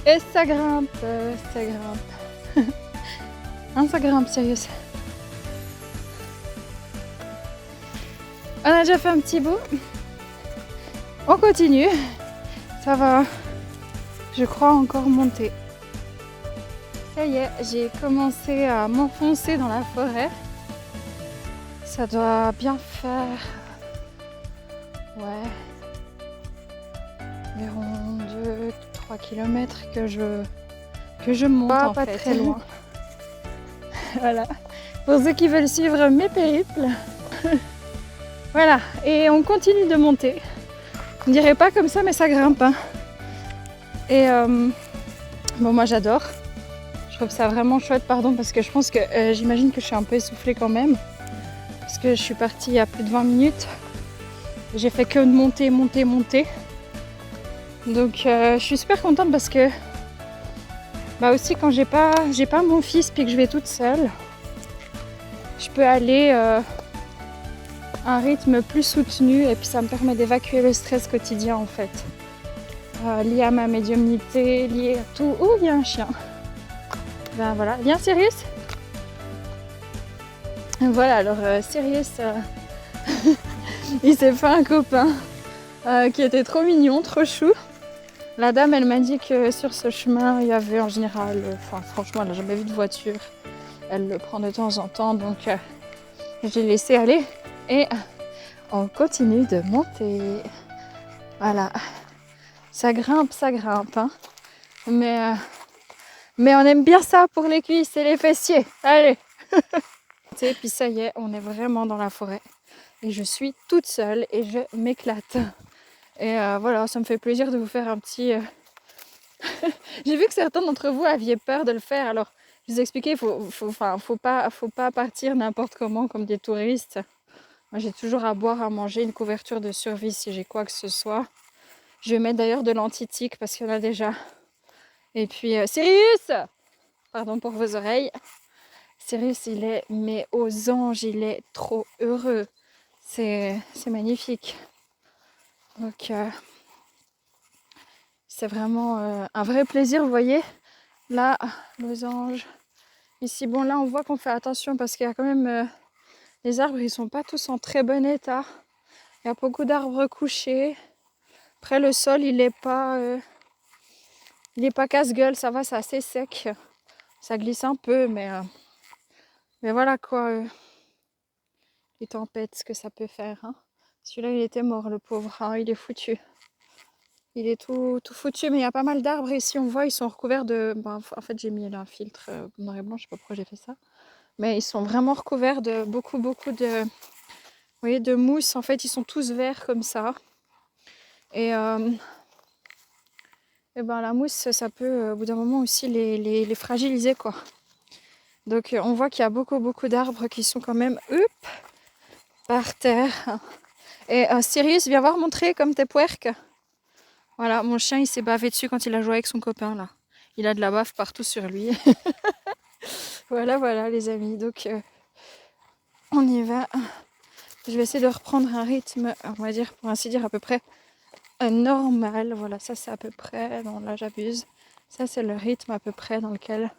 Et ça grimpe, ça grimpe. Hein, ça grimpe, sérieux. On a déjà fait un petit bout. On continue. Ça va, je crois, encore monter. Ça y est, j'ai commencé à m'enfoncer dans la forêt. Ça doit bien faire... Ouais... environ 2-3 km que je monte en fait. Pas très loin. Voilà. Pour ceux qui veulent suivre mes périples. Voilà. Et on continue de monter. On dirait pas comme ça, mais ça grimpe. Hein. Et bon, moi j'adore. Je trouve ça vraiment chouette, pardon, parce que je pense que j'imagine que je suis un peu essoufflée quand même. Parce que je suis partie il y a plus de 20 minutes. J'ai fait que de monter, monter, monter. Donc je suis super contente parce que bah aussi quand j'ai pas mon fils puis que je vais toute seule, je peux aller à un rythme plus soutenu et puis ça me permet d'évacuer le stress quotidien en fait. Lié à ma médiumnité, lié à tout. Oh, il y a un chien. Ben voilà, viens Sirius. Voilà, alors Sirius, il s'est fait un copain qui était trop mignon, trop chou. La dame, elle m'a dit que sur ce chemin, il y avait en général, franchement, elle n'a jamais vu de voiture. Elle le prend de temps en temps, donc j'ai laissé aller et on continue de monter. Voilà, ça grimpe, hein. Mais on aime bien ça pour les cuisses et les fessiers. Allez. Et puis ça y est, on est vraiment dans la forêt et je suis toute seule et je m'éclate. Et voilà, ça me fait plaisir de vous faire un petit... J'ai vu que certains d'entre vous aviez peur de le faire, alors je vous expliquais, faut pas partir n'importe comment comme des touristes. Moi j'ai toujours à boire, à manger, une couverture de survie si j'ai quoi que ce soit. Je vais mettre d'ailleurs de l'anti-tic parce qu'il y en a déjà. Et puis Sirius, pardon pour vos oreilles. Sirius il est mais aux anges, il est trop heureux. C'est magnifique. Donc c'est vraiment un vrai plaisir, vous voyez. Là, losange. Ici, bon, là, on voit qu'on fait attention parce qu'il y a quand même... les arbres, ils sont pas tous en très bon état. Il y a beaucoup d'arbres couchés. Après, le sol, il est pas casse-gueule. Ça va, c'est assez sec. Ça glisse un peu, mais voilà quoi. Les tempêtes, ce que ça peut faire. Hein. Celui-là, il était mort, le pauvre. Hein, il est foutu. Il est tout foutu, mais il y a pas mal d'arbres ici. On voit, ils sont recouverts de... Ben, en fait, j'ai mis un filtre noir et blanc. Je sais pas pourquoi j'ai fait ça. Mais ils sont vraiment recouverts de beaucoup de... Vous voyez, de mousse. En fait, ils sont tous verts comme ça. Et ben, la mousse, ça peut, au bout d'un moment aussi, les fragiliser, quoi. Donc, on voit qu'il y a beaucoup d'arbres qui sont quand même, par terre. Et Sirius, viens voir montrer comme t'es puerque. Voilà, mon chien, il s'est bavé dessus quand il a joué avec son copain, là. Il a de la baffe partout sur lui. Voilà, les amis. Donc, on y va. Je vais essayer de reprendre un rythme, on va dire, pour ainsi dire, à peu près normal. Voilà, ça c'est à peu près, non là j'abuse. Ça c'est le rythme à peu près dans lequel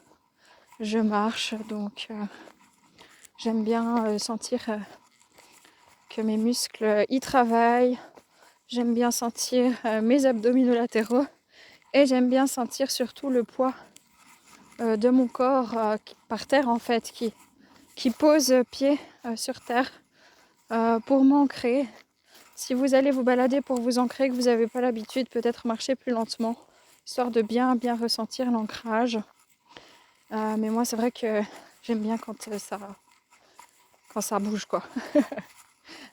je marche. Donc, j'aime bien sentir que mes muscles y travaillent. J'aime bien sentir mes abdominaux latéraux. Et j'aime bien sentir surtout le poids de mon corps par terre en fait, qui pose pied sur terre pour m'ancrer. Si vous allez vous balader pour vous ancrer, que vous n'avez pas l'habitude, peut-être marcher plus lentement, histoire de bien ressentir l'ancrage. Mais moi c'est vrai que j'aime bien quand ça bouge quoi.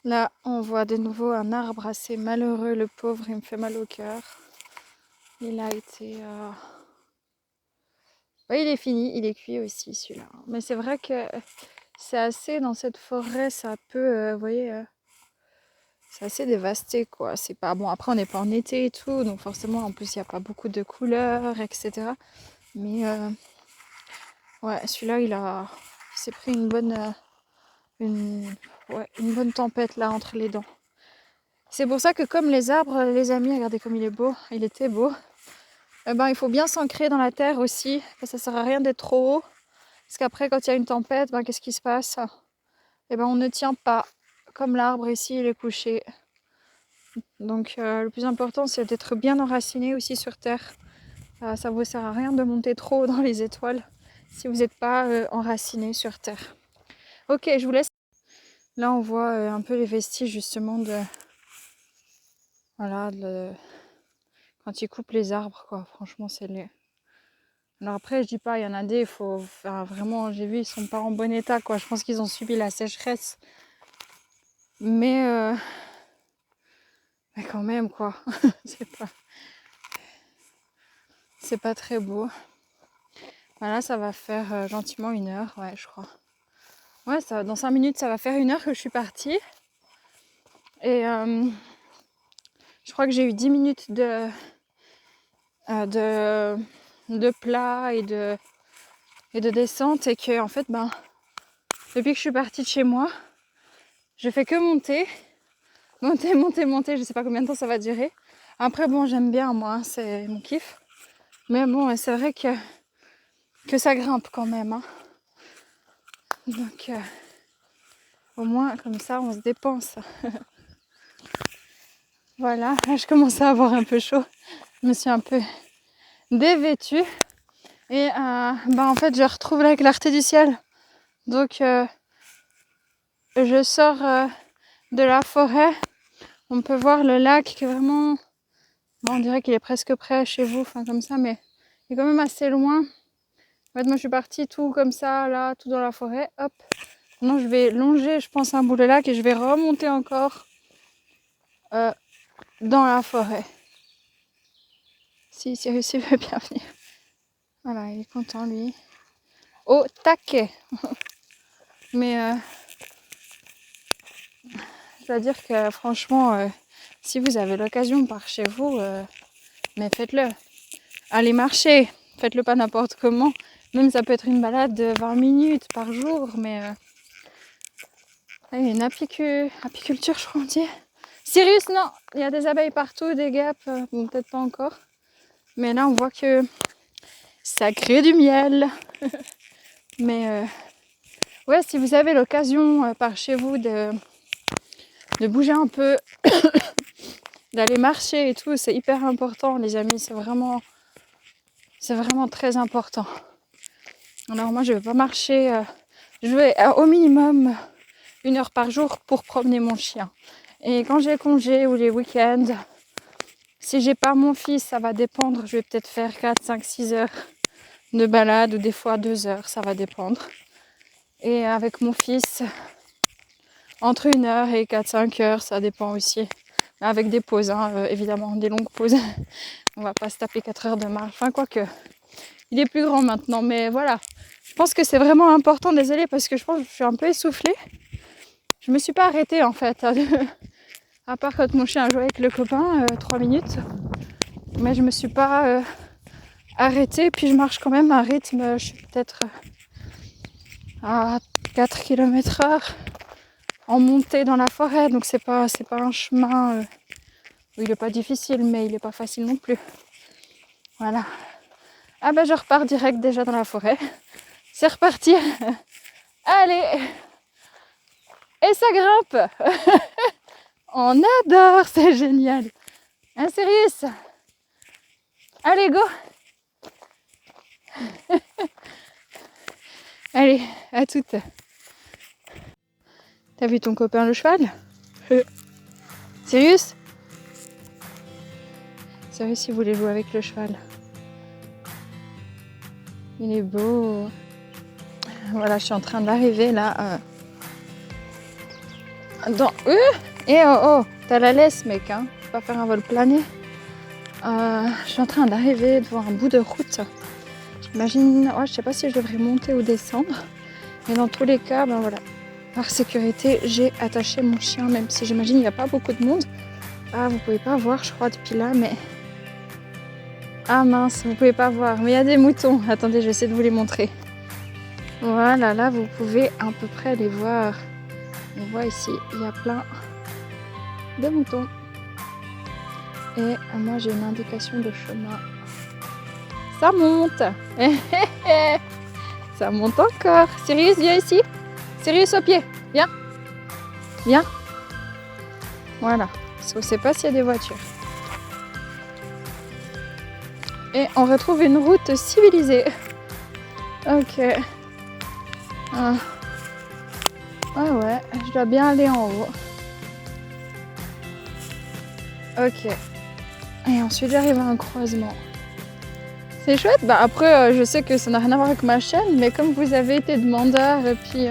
Là on voit de nouveau un arbre assez malheureux, le pauvre, il me fait mal au cœur. Il a été... Oui, il est fini, il est cuit aussi celui-là. Mais c'est vrai que c'est assez dans cette forêt, ça peut, vous voyez, c'est assez dévasté quoi. C'est pas bon. Après, on n'est pas en été et tout, donc forcément, en plus, il n'y a pas beaucoup de couleurs, etc. Mais ouais, celui-là, il s'est pris une bonne tempête là entre les dents. C'est pour ça que comme les arbres, les amis, regardez comme il est beau, il était beau. il faut bien s'ancrer dans la terre aussi. Ça sert à rien d'être trop haut. Parce qu'après, quand il y a une tempête, qu'est-ce qui se passe? On ne tient pas. Comme l'arbre ici, il est couché. Donc le plus important, c'est d'être bien enraciné aussi sur terre. Ça ne vous sert à rien de monter trop haut dans les étoiles si vous n'êtes pas enraciné sur terre. Ok, je vous laisse. Là, on voit un peu les vestiges justement de... Voilà, quand ils coupent les arbres, quoi. Franchement, c'est laid. Alors après, je dis pas, il y en a des, il faut faire vraiment... J'ai vu, ils sont pas en bon état, quoi. Je pense qu'ils ont subi la sécheresse. Mais quand même, quoi. C'est pas très beau. Voilà, ça va faire gentiment 1 heure, ouais, je crois. Ouais, dans 5 minutes, ça va faire 1 heure que je suis partie. Et je crois que j'ai eu 10 minutes de plat et de descente. Et que, en fait, depuis que je suis partie de chez moi, je fais que monter. Je sais pas combien de temps ça va durer. Après, j'aime bien, moi, hein, c'est mon kiff. Mais c'est vrai que ça grimpe quand même. Hein. Donc, au moins, comme ça, on se dépense. Voilà, là, je commençais à avoir un peu chaud. Je me suis un peu dévêtue. Et en fait, je retrouve la clarté du ciel. Donc, je sors de la forêt. On peut voir le lac qui est vraiment... on dirait qu'il est presque près chez vous, enfin comme ça, mais il est quand même assez loin. En fait, moi, je suis partie tout comme ça, là, tout dans la forêt. Hop. Maintenant, je vais longer, je pense, un bout de lac et je vais remonter encore dans la forêt. Si Cyrus veut bien venir. Voilà, il est content, lui. Au taquet. Mais je dois dire que franchement, si vous avez l'occasion par chez vous, mais faites-le. Allez marcher, faites-le pas n'importe comment. Même ça peut être une balade de 20 minutes par jour, mais il y a une apiculture, je crois, on dit. Sirius, non, il y a des abeilles partout, des guêpes, peut-être pas encore. Mais là, on voit que ça crée du miel. Mais ouais, si vous avez l'occasion par chez vous de bouger un peu, d'aller marcher et tout, c'est hyper important, les amis. C'est vraiment très important. Alors moi, je vais pas marcher. Je vais au minimum 1 heure par jour pour promener mon chien. Et quand j'ai congé ou les week-ends, si j'ai pas mon fils, ça va dépendre. Je vais peut-être faire 4, 5, 6 heures de balade ou des fois 2 heures, ça va dépendre. Et avec mon fils, entre 1 heure et 4-5 heures, ça dépend aussi. Avec des pauses, évidemment, des longues pauses. On va pas se taper 4 heures de marche. Enfin, quoique, il est plus grand maintenant. Mais voilà, je pense que c'est vraiment important. Désolée, parce que je pense que je suis un peu essoufflée. Je me suis pas arrêtée, en fait. À part quand mon chien a joué avec le copain, 3 minutes. Mais je me suis pas arrêtée. Puis je marche quand même à un rythme, je suis peut-être à 4 km/h en montée dans la forêt. Donc c'est pas un chemin où il est pas difficile, mais il est pas facile non plus. Voilà. Ah je repars direct déjà dans la forêt. C'est reparti. Allez. Et ça grimpe. On adore, c'est génial. Hein, Sirius? Allez, go. Allez, à toutes. T'as vu ton copain le cheval? Sirius? Sirius, il voulait jouer avec le cheval. Il est beau. Voilà, je suis en train d'arriver là. Dans... t'as la laisse, mec, hein. Faut pas faire un vol plané. Je suis en train d'arriver devant un bout de route. J'imagine... je sais pas si je devrais monter ou descendre. Mais dans tous les cas, voilà. Par sécurité, j'ai attaché mon chien, même si j'imagine il n'y a pas beaucoup de monde. Vous pouvez pas voir, je crois, depuis là, mais... Ah mince, vous pouvez pas voir. Mais il y a des moutons. Attendez, je vais essayer de vous les montrer. Voilà, là, vous pouvez à peu près les voir. On voit ici, il y a plein de moutons. Et moi, j'ai une indication de chemin Ça monte. Ça monte encore. Sirius, viens ici. Sirius au pied. Viens. Viens. Voilà. Parce qu'on ne sait pas s'il y a des voitures. Et on retrouve une route civilisée. Ok. Ah ouais, je dois bien aller en haut. Ok. Et ensuite j'arrive à un croisement. C'est chouette. Bah après, je sais que ça n'a rien à voir avec ma chaîne, mais comme vous avez été demandeur, et puis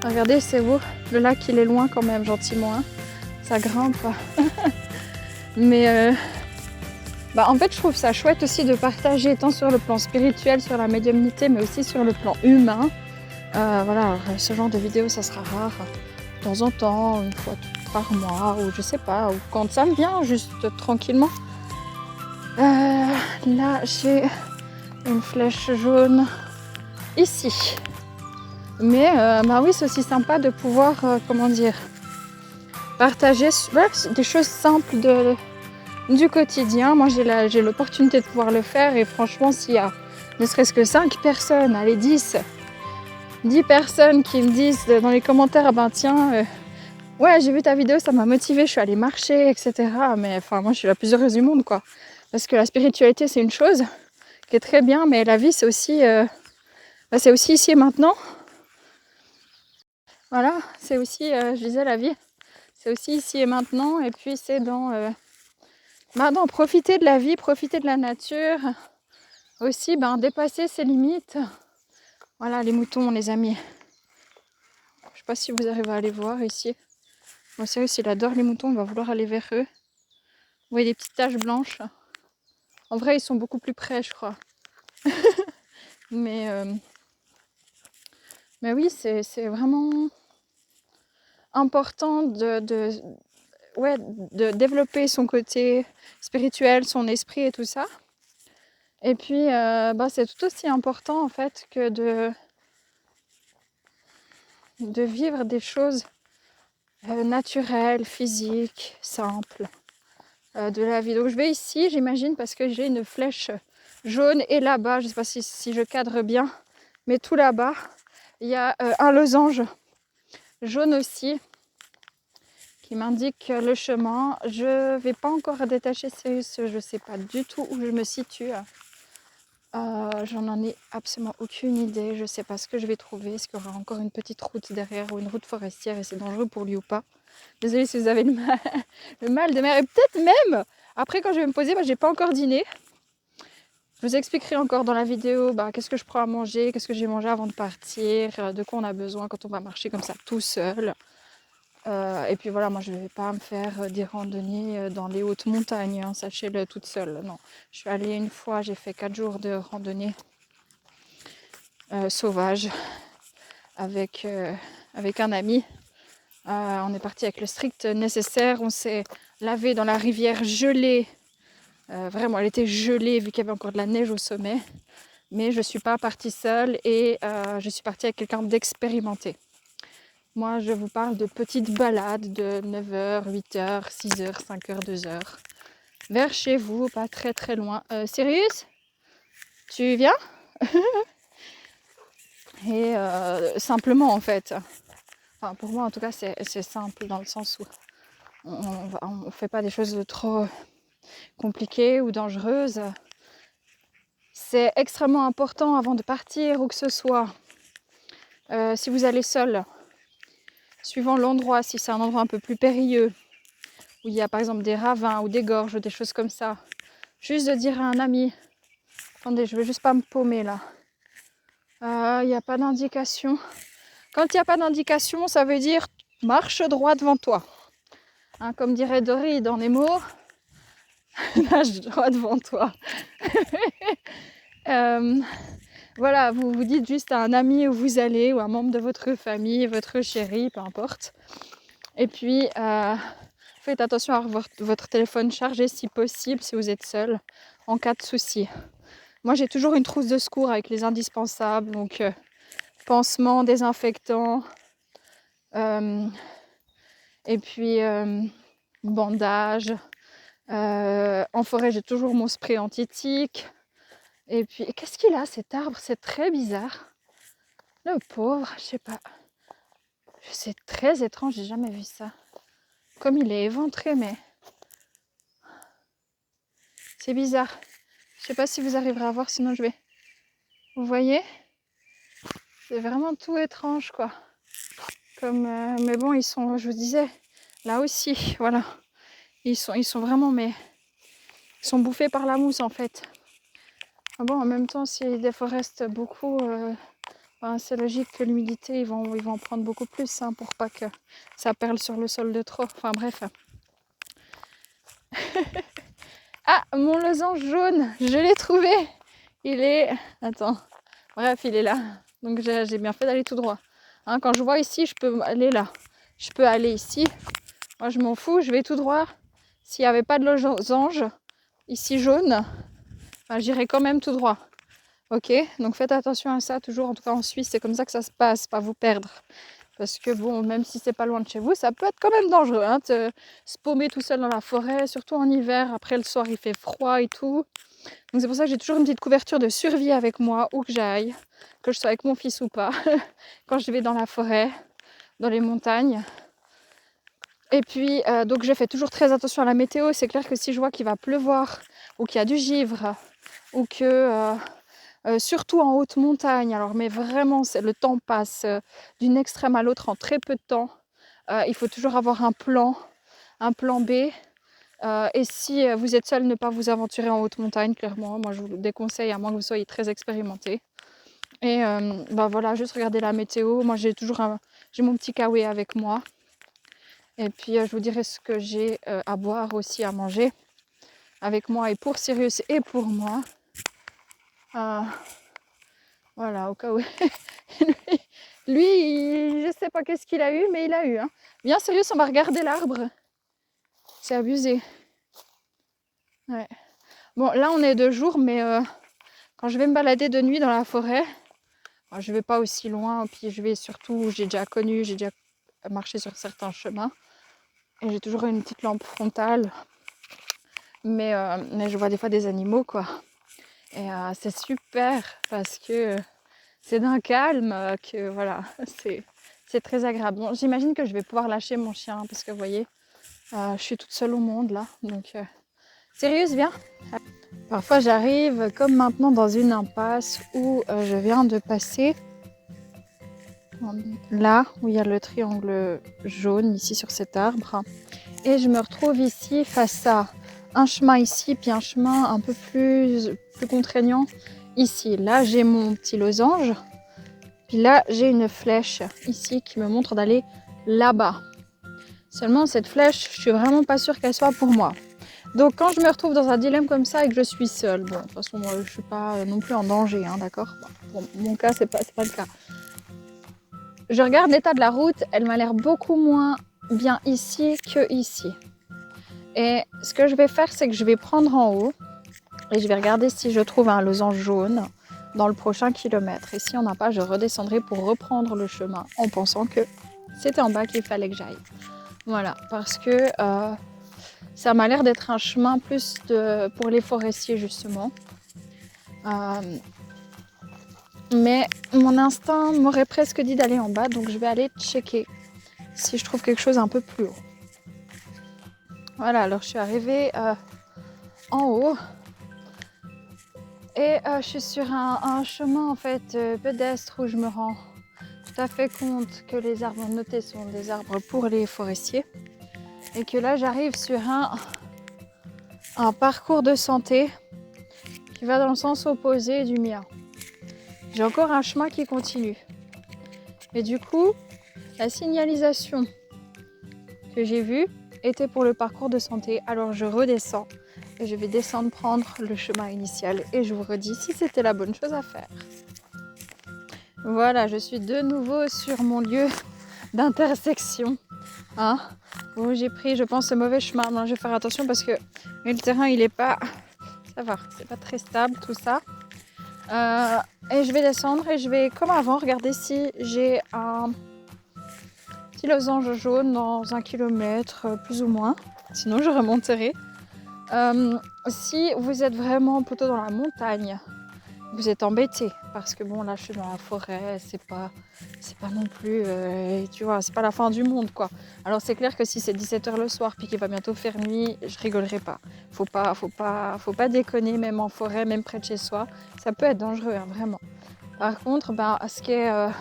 regardez, c'est beau. Le lac, il est loin quand même, gentiment. Hein. Ça grimpe. Mais en fait, je trouve ça chouette aussi de partager tant sur le plan spirituel, sur la médiumnité, mais aussi sur le plan humain. Voilà, ce genre de vidéo, ça sera rare. De temps en temps, une fois par mois, ou je sais pas, ou quand ça me vient, juste tranquillement. Là, j'ai une flèche jaune ici. Mais oui, c'est aussi sympa de pouvoir, comment dire, partager des choses simples du quotidien. Moi, j'ai l'opportunité de pouvoir le faire et franchement, s'il y a ne serait-ce que 5 personnes, allez 10 personnes qui me disent dans les commentaires, ah ben tiens, ouais, j'ai vu ta vidéo, ça m'a motivée, je suis allée marcher, etc. Mais enfin, moi, je suis la plus heureuse du monde, quoi. Parce que la spiritualité, c'est une chose qui est très bien, mais la vie, c'est aussi ici et maintenant. Voilà, c'est aussi, je disais, la vie, c'est aussi ici et maintenant. Et puis, c'est dans profiter de la vie, profiter de la nature. Aussi, dépasser ses limites. Voilà, les moutons, les amis. Je sais pas si vous arrivez à les voir ici. Moi, sérieux, s'il adore les moutons, il va vouloir aller vers eux. Vous voyez des petites taches blanches. En vrai, ils sont beaucoup plus près, je crois. Mais oui, c'est vraiment important de développer son côté spirituel, son esprit et tout ça. Et puis, c'est tout aussi important en fait que de vivre des choses naturelles, physiques, simples de la vie. Donc je vais ici, j'imagine, parce que j'ai une flèche jaune et là-bas, je ne sais pas si je cadre bien, mais tout là-bas, il y a un losange jaune aussi qui m'indique le chemin. Je ne vais pas encore détacher Sirius, je ne sais pas du tout où je me situe. J'en ai absolument aucune idée. Je ne sais pas ce que je vais trouver. Est-ce qu'il y aura encore une petite route derrière ou une route forestière et c'est dangereux pour lui ou pas. Désolée si vous avez le mal de mer. Et peut-être même, après quand je vais me poser, j'ai pas encore dîné. Je vous expliquerai encore dans la vidéo qu'est-ce que je prends à manger, qu'est-ce que j'ai mangé avant de partir, de quoi on a besoin quand on va marcher comme ça tout seul. Et puis voilà, moi je ne vais pas me faire des randonnées dans les hautes montagnes, hein, sachez-le, toute seule. Non, je suis allée une fois, j'ai fait 4 jours de randonnée sauvage avec un ami. On est parti avec le strict nécessaire, on s'est lavé dans la rivière gelée. Vraiment, elle était gelée vu qu'il y avait encore de la neige au sommet. Mais je ne suis pas partie seule et je suis partie avec quelqu'un d'expérimenté. Moi, je vous parle de petites balades de 9h, 8h, 6h, 5h, 2h. Vers chez vous, pas très très loin. Sirius, tu viens? Et simplement en fait. Enfin, pour moi en tout cas, c'est simple dans le sens où on ne fait pas des choses trop compliquées ou dangereuses. C'est extrêmement important avant de partir ou que ce soit. Si vous allez seul, suivant l'endroit, si c'est un endroit un peu plus périlleux, où il y a par exemple des ravins ou des gorges ou des choses comme ça, juste de dire à un ami, attendez, je ne veux juste pas me paumer là, il n'y a pas d'indication. Quand il n'y a pas d'indication, ça veut dire marche droit devant toi. Hein, comme dirait Dory dans Nemo, marche droit devant toi. Voilà, vous vous dites juste à un ami où vous allez, ou un membre de votre famille, votre chéri, peu importe. Et puis, faites attention à avoir votre téléphone chargé si possible, si vous êtes seul, en cas de souci. Moi, j'ai toujours une trousse de secours avec les indispensables, donc pansements, désinfectants, et puis bandages. En forêt, j'ai toujours mon spray anti-tique. Et puis, qu'est-ce qu'il a cet arbre? C'est très bizarre. Le pauvre, je sais pas. C'est très étrange, j'ai jamais vu ça. Comme il est éventré, mais c'est bizarre. Je sais pas si vous arriverez à voir, sinon je vais. Vous voyez? C'est vraiment tout étrange, quoi. Mais bon, ils sont, je vous disais, là aussi, voilà. Ils sont vraiment, mais ils sont bouffés par la mousse en fait. Bon, en même temps, si des fois reste beaucoup, c'est logique que l'humidité, ils vont en prendre beaucoup plus hein, pour pas que ça perle sur le sol de trop. Enfin bref. Ah, mon losange jaune, je l'ai trouvé. Il est... Attends. Bref, il est là. Donc j'ai bien fait d'aller tout droit. Hein, quand je vois ici, je peux aller là. Je peux aller ici. Moi, je m'en fous, je vais tout droit. S'il n'y avait pas de losange, ici jaune, j'irai quand même tout droit. Ok, donc faites attention à ça, toujours en tout cas en Suisse, c'est comme ça que ça se passe, pas vous perdre. Parce que bon, même si c'est pas loin de chez vous, ça peut être quand même dangereux, hein, de se paumer tout seul dans la forêt, surtout en hiver, après le soir il fait froid et tout. Donc c'est pour ça que j'ai toujours une petite couverture de survie avec moi, où que j'aille, que je sois avec mon fils ou pas, quand je vais dans la forêt, dans les montagnes. Et puis, donc je fais toujours très attention à la météo. C'est clair que si je vois qu'il va pleuvoir, ou qu'il y a du givre, ou que... surtout en haute montagne, alors mais vraiment le temps passe d'une extrême à l'autre en très peu de temps. Il faut toujours avoir un plan B. Et si vous êtes seul, ne pas vous aventurer en haute montagne, clairement. Moi, je vous le déconseille, à moins que vous soyez très expérimenté. Et voilà, juste regarder la météo. Moi, j'ai mon petit kawaii avec moi. Et puis, je vous dirai ce que j'ai à boire aussi, à manger avec moi et pour Sirius et pour moi. Voilà, au cas où. lui, je sais pas qu'est-ce qu'il a eu, mais il a eu. Hein. Bien sérieux, on va regarder l'arbre. C'est abusé. Ouais. Bon, là, on est de jour, mais quand je vais me balader de nuit dans la forêt, je vais pas aussi loin. Puis je vais surtout, j'ai déjà marché sur certains chemins. Et j'ai toujours une petite lampe frontale. Mais je vois des fois des animaux, quoi. Et c'est super parce que... c'est d'un calme que voilà, c'est très agréable. Bon, j'imagine que je vais pouvoir lâcher mon chien parce que vous voyez, je suis toute seule au monde là. Donc, sérieuse, viens. Parfois j'arrive comme maintenant dans une impasse où je viens de passer. Là où il y a le triangle jaune ici sur cet arbre. Et je me retrouve ici face à un chemin ici, puis un chemin un peu plus contraignant ici. Là j'ai mon petit losange. Puis là, j'ai une flèche ici qui me montre d'aller là-bas. Seulement, cette flèche, je suis vraiment pas sûre qu'elle soit pour moi. Donc, quand je me retrouve dans un dilemme comme ça et que je suis seule, bon, de toute façon, moi, je suis pas non plus en danger, hein, d'accord? Bon, pour mon cas, c'est pas le cas. Je regarde l'état de la route, elle m'a l'air beaucoup moins bien ici que ici. Et ce que je vais faire, c'est que je vais prendre en haut et je vais regarder si je trouve un losange jaune dans le prochain kilomètre. Et si on n'a pas, je redescendrai pour reprendre le chemin en pensant que c'était en bas qu'il fallait que j'aille. Voilà, parce que ça m'a l'air d'être un chemin plus pour les forestiers justement. Mais mon instinct m'aurait presque dit d'aller en bas, donc je vais aller checker si je trouve quelque chose un peu plus haut. Voilà, alors je suis arrivée en haut. Et je suis sur un chemin en fait pédestre où je me rends tout à fait compte que les arbres notés sont des arbres pour les forestiers. Et que là j'arrive sur un parcours de santé qui va dans le sens opposé du mien. J'ai encore un chemin qui continue. Et du coup, la signalisation que j'ai vue était pour le parcours de santé. Alors je redescends. Et je vais descendre prendre le chemin initial et je vous redis si c'était la bonne chose à faire. Voilà, je suis de nouveau sur mon lieu d'intersection. Hein, où j'ai pris, je pense, ce mauvais chemin. Non, je vais faire attention parce que le terrain, il est pas... Ça va, c'est pas très stable tout ça. Et je vais descendre et je vais, comme avant, regarder si j'ai un petit losange jaune dans 1 kilomètre, plus ou moins. Sinon, je remonterai. Si vous êtes vraiment plutôt dans la montagne, vous êtes embêté parce que bon là je suis dans la forêt, c'est pas non plus tu vois, c'est pas la fin du monde quoi. Alors c'est clair que si c'est 17h le soir puis qu'il va bientôt faire nuit, je rigolerai pas. Faut pas déconner même en forêt, même près de chez soi, ça peut être dangereux hein, vraiment. Par contre, ce qui est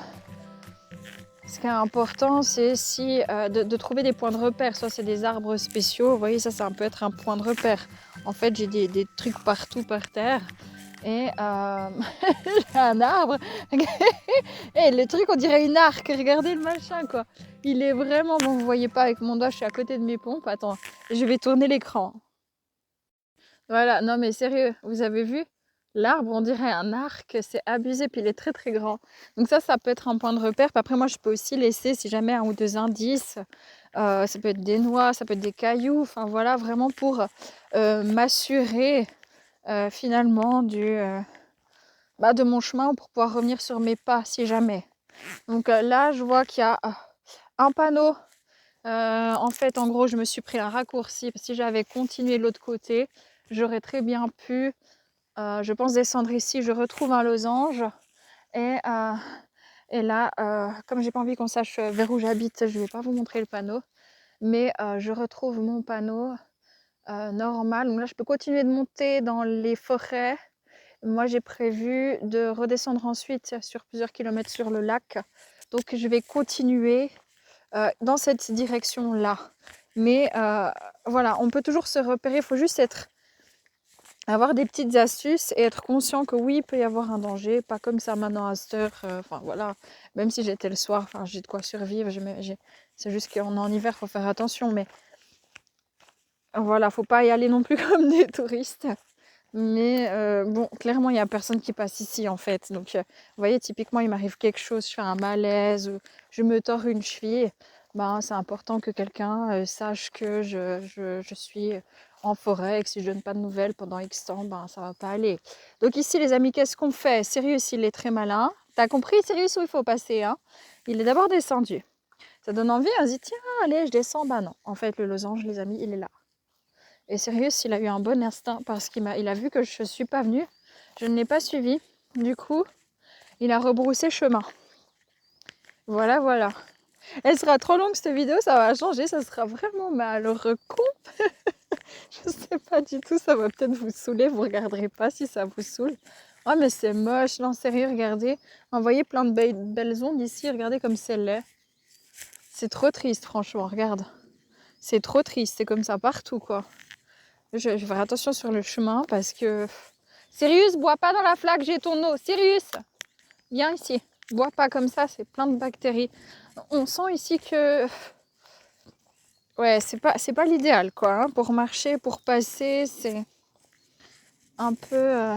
important, c'est si, de trouver des points de repère. Soit c'est des arbres spéciaux, vous voyez, ça peut être un point de repère. En fait, j'ai des trucs partout par terre. Et j'ai un arbre. Et le truc, on dirait une arc. Regardez le machin, quoi. Il est vraiment... Bon, vous voyez pas avec mon doigt, je suis à côté de mes pompes. Attends, je vais tourner l'écran. Voilà, non mais sérieux, vous avez vu? L'arbre, on dirait un arc, c'est abusé, puis il est très très grand. Donc ça peut être un point de repère. Puis après, moi, je peux aussi laisser, si jamais, un ou deux indices. Ça peut être des noix, ça peut être des cailloux. Enfin voilà, vraiment pour m'assurer finalement de mon chemin pour pouvoir revenir sur mes pas, si jamais. Donc là, je vois qu'il y a un panneau. En fait, en gros, je me suis pris un raccourci. Si j'avais continué de l'autre côté, j'aurais très bien pu... je pense descendre ici, je retrouve un losange et là, comme j'ai pas envie qu'on sache vers où j'habite, je vais pas vous montrer le panneau, mais je retrouve mon panneau normal. Donc là, je peux continuer de monter dans les forêts. Moi, j'ai prévu de redescendre ensuite sur plusieurs kilomètres sur le lac. Donc, je vais continuer dans cette direction-là. Mais voilà, on peut toujours se repérer, il faut juste avoir des petites astuces et être conscient que oui, il peut y avoir un danger, pas comme ça maintenant à cette heure, enfin voilà, même si j'étais le soir, j'ai de quoi survivre, c'est juste qu'on est en hiver, il faut faire attention, mais voilà, faut pas y aller non plus comme des touristes. Mais bon, clairement, il n'y a personne qui passe ici en fait. Donc, vous voyez, typiquement, il m'arrive quelque chose, je fais un malaise ou je me tords une cheville. C'est important que quelqu'un sache que je suis en forêt et que si je donne pas de nouvelles pendant X temps, ça va pas aller. Donc ici, les amis, qu'est-ce qu'on fait? Sirius, il est très malin. T'as compris, Sirius, où il faut passer hein? Il est d'abord descendu. Ça donne envie, on se dit, tiens, allez, je descends. Non, en fait, le losange, les amis, il est là. Et Sirius, il a eu un bon instinct parce qu'il a vu que je ne suis pas venue. Je ne l'ai pas suivi. Du coup, il a rebroussé chemin. Voilà, voilà. Elle sera trop longue cette vidéo, ça va changer, ça sera vraiment malheureux con. Je sais pas du tout, ça va peut-être vous saouler, vous regarderez pas si ça vous saoule. Oh mais c'est moche, non sérieux, regardez. Envoyez plein de belles ondes ici, regardez comme c'est laid. C'est trop triste franchement, regarde. C'est trop triste, c'est comme ça partout quoi. Je vais faire attention sur le chemin parce que... Sirius, bois pas dans la flaque, j'ai ton eau. Sirius, viens ici. Bois pas comme ça, c'est plein de bactéries. On sent ici que... Ouais, c'est pas l'idéal, quoi. Hein. Pour marcher, pour passer, c'est un peu...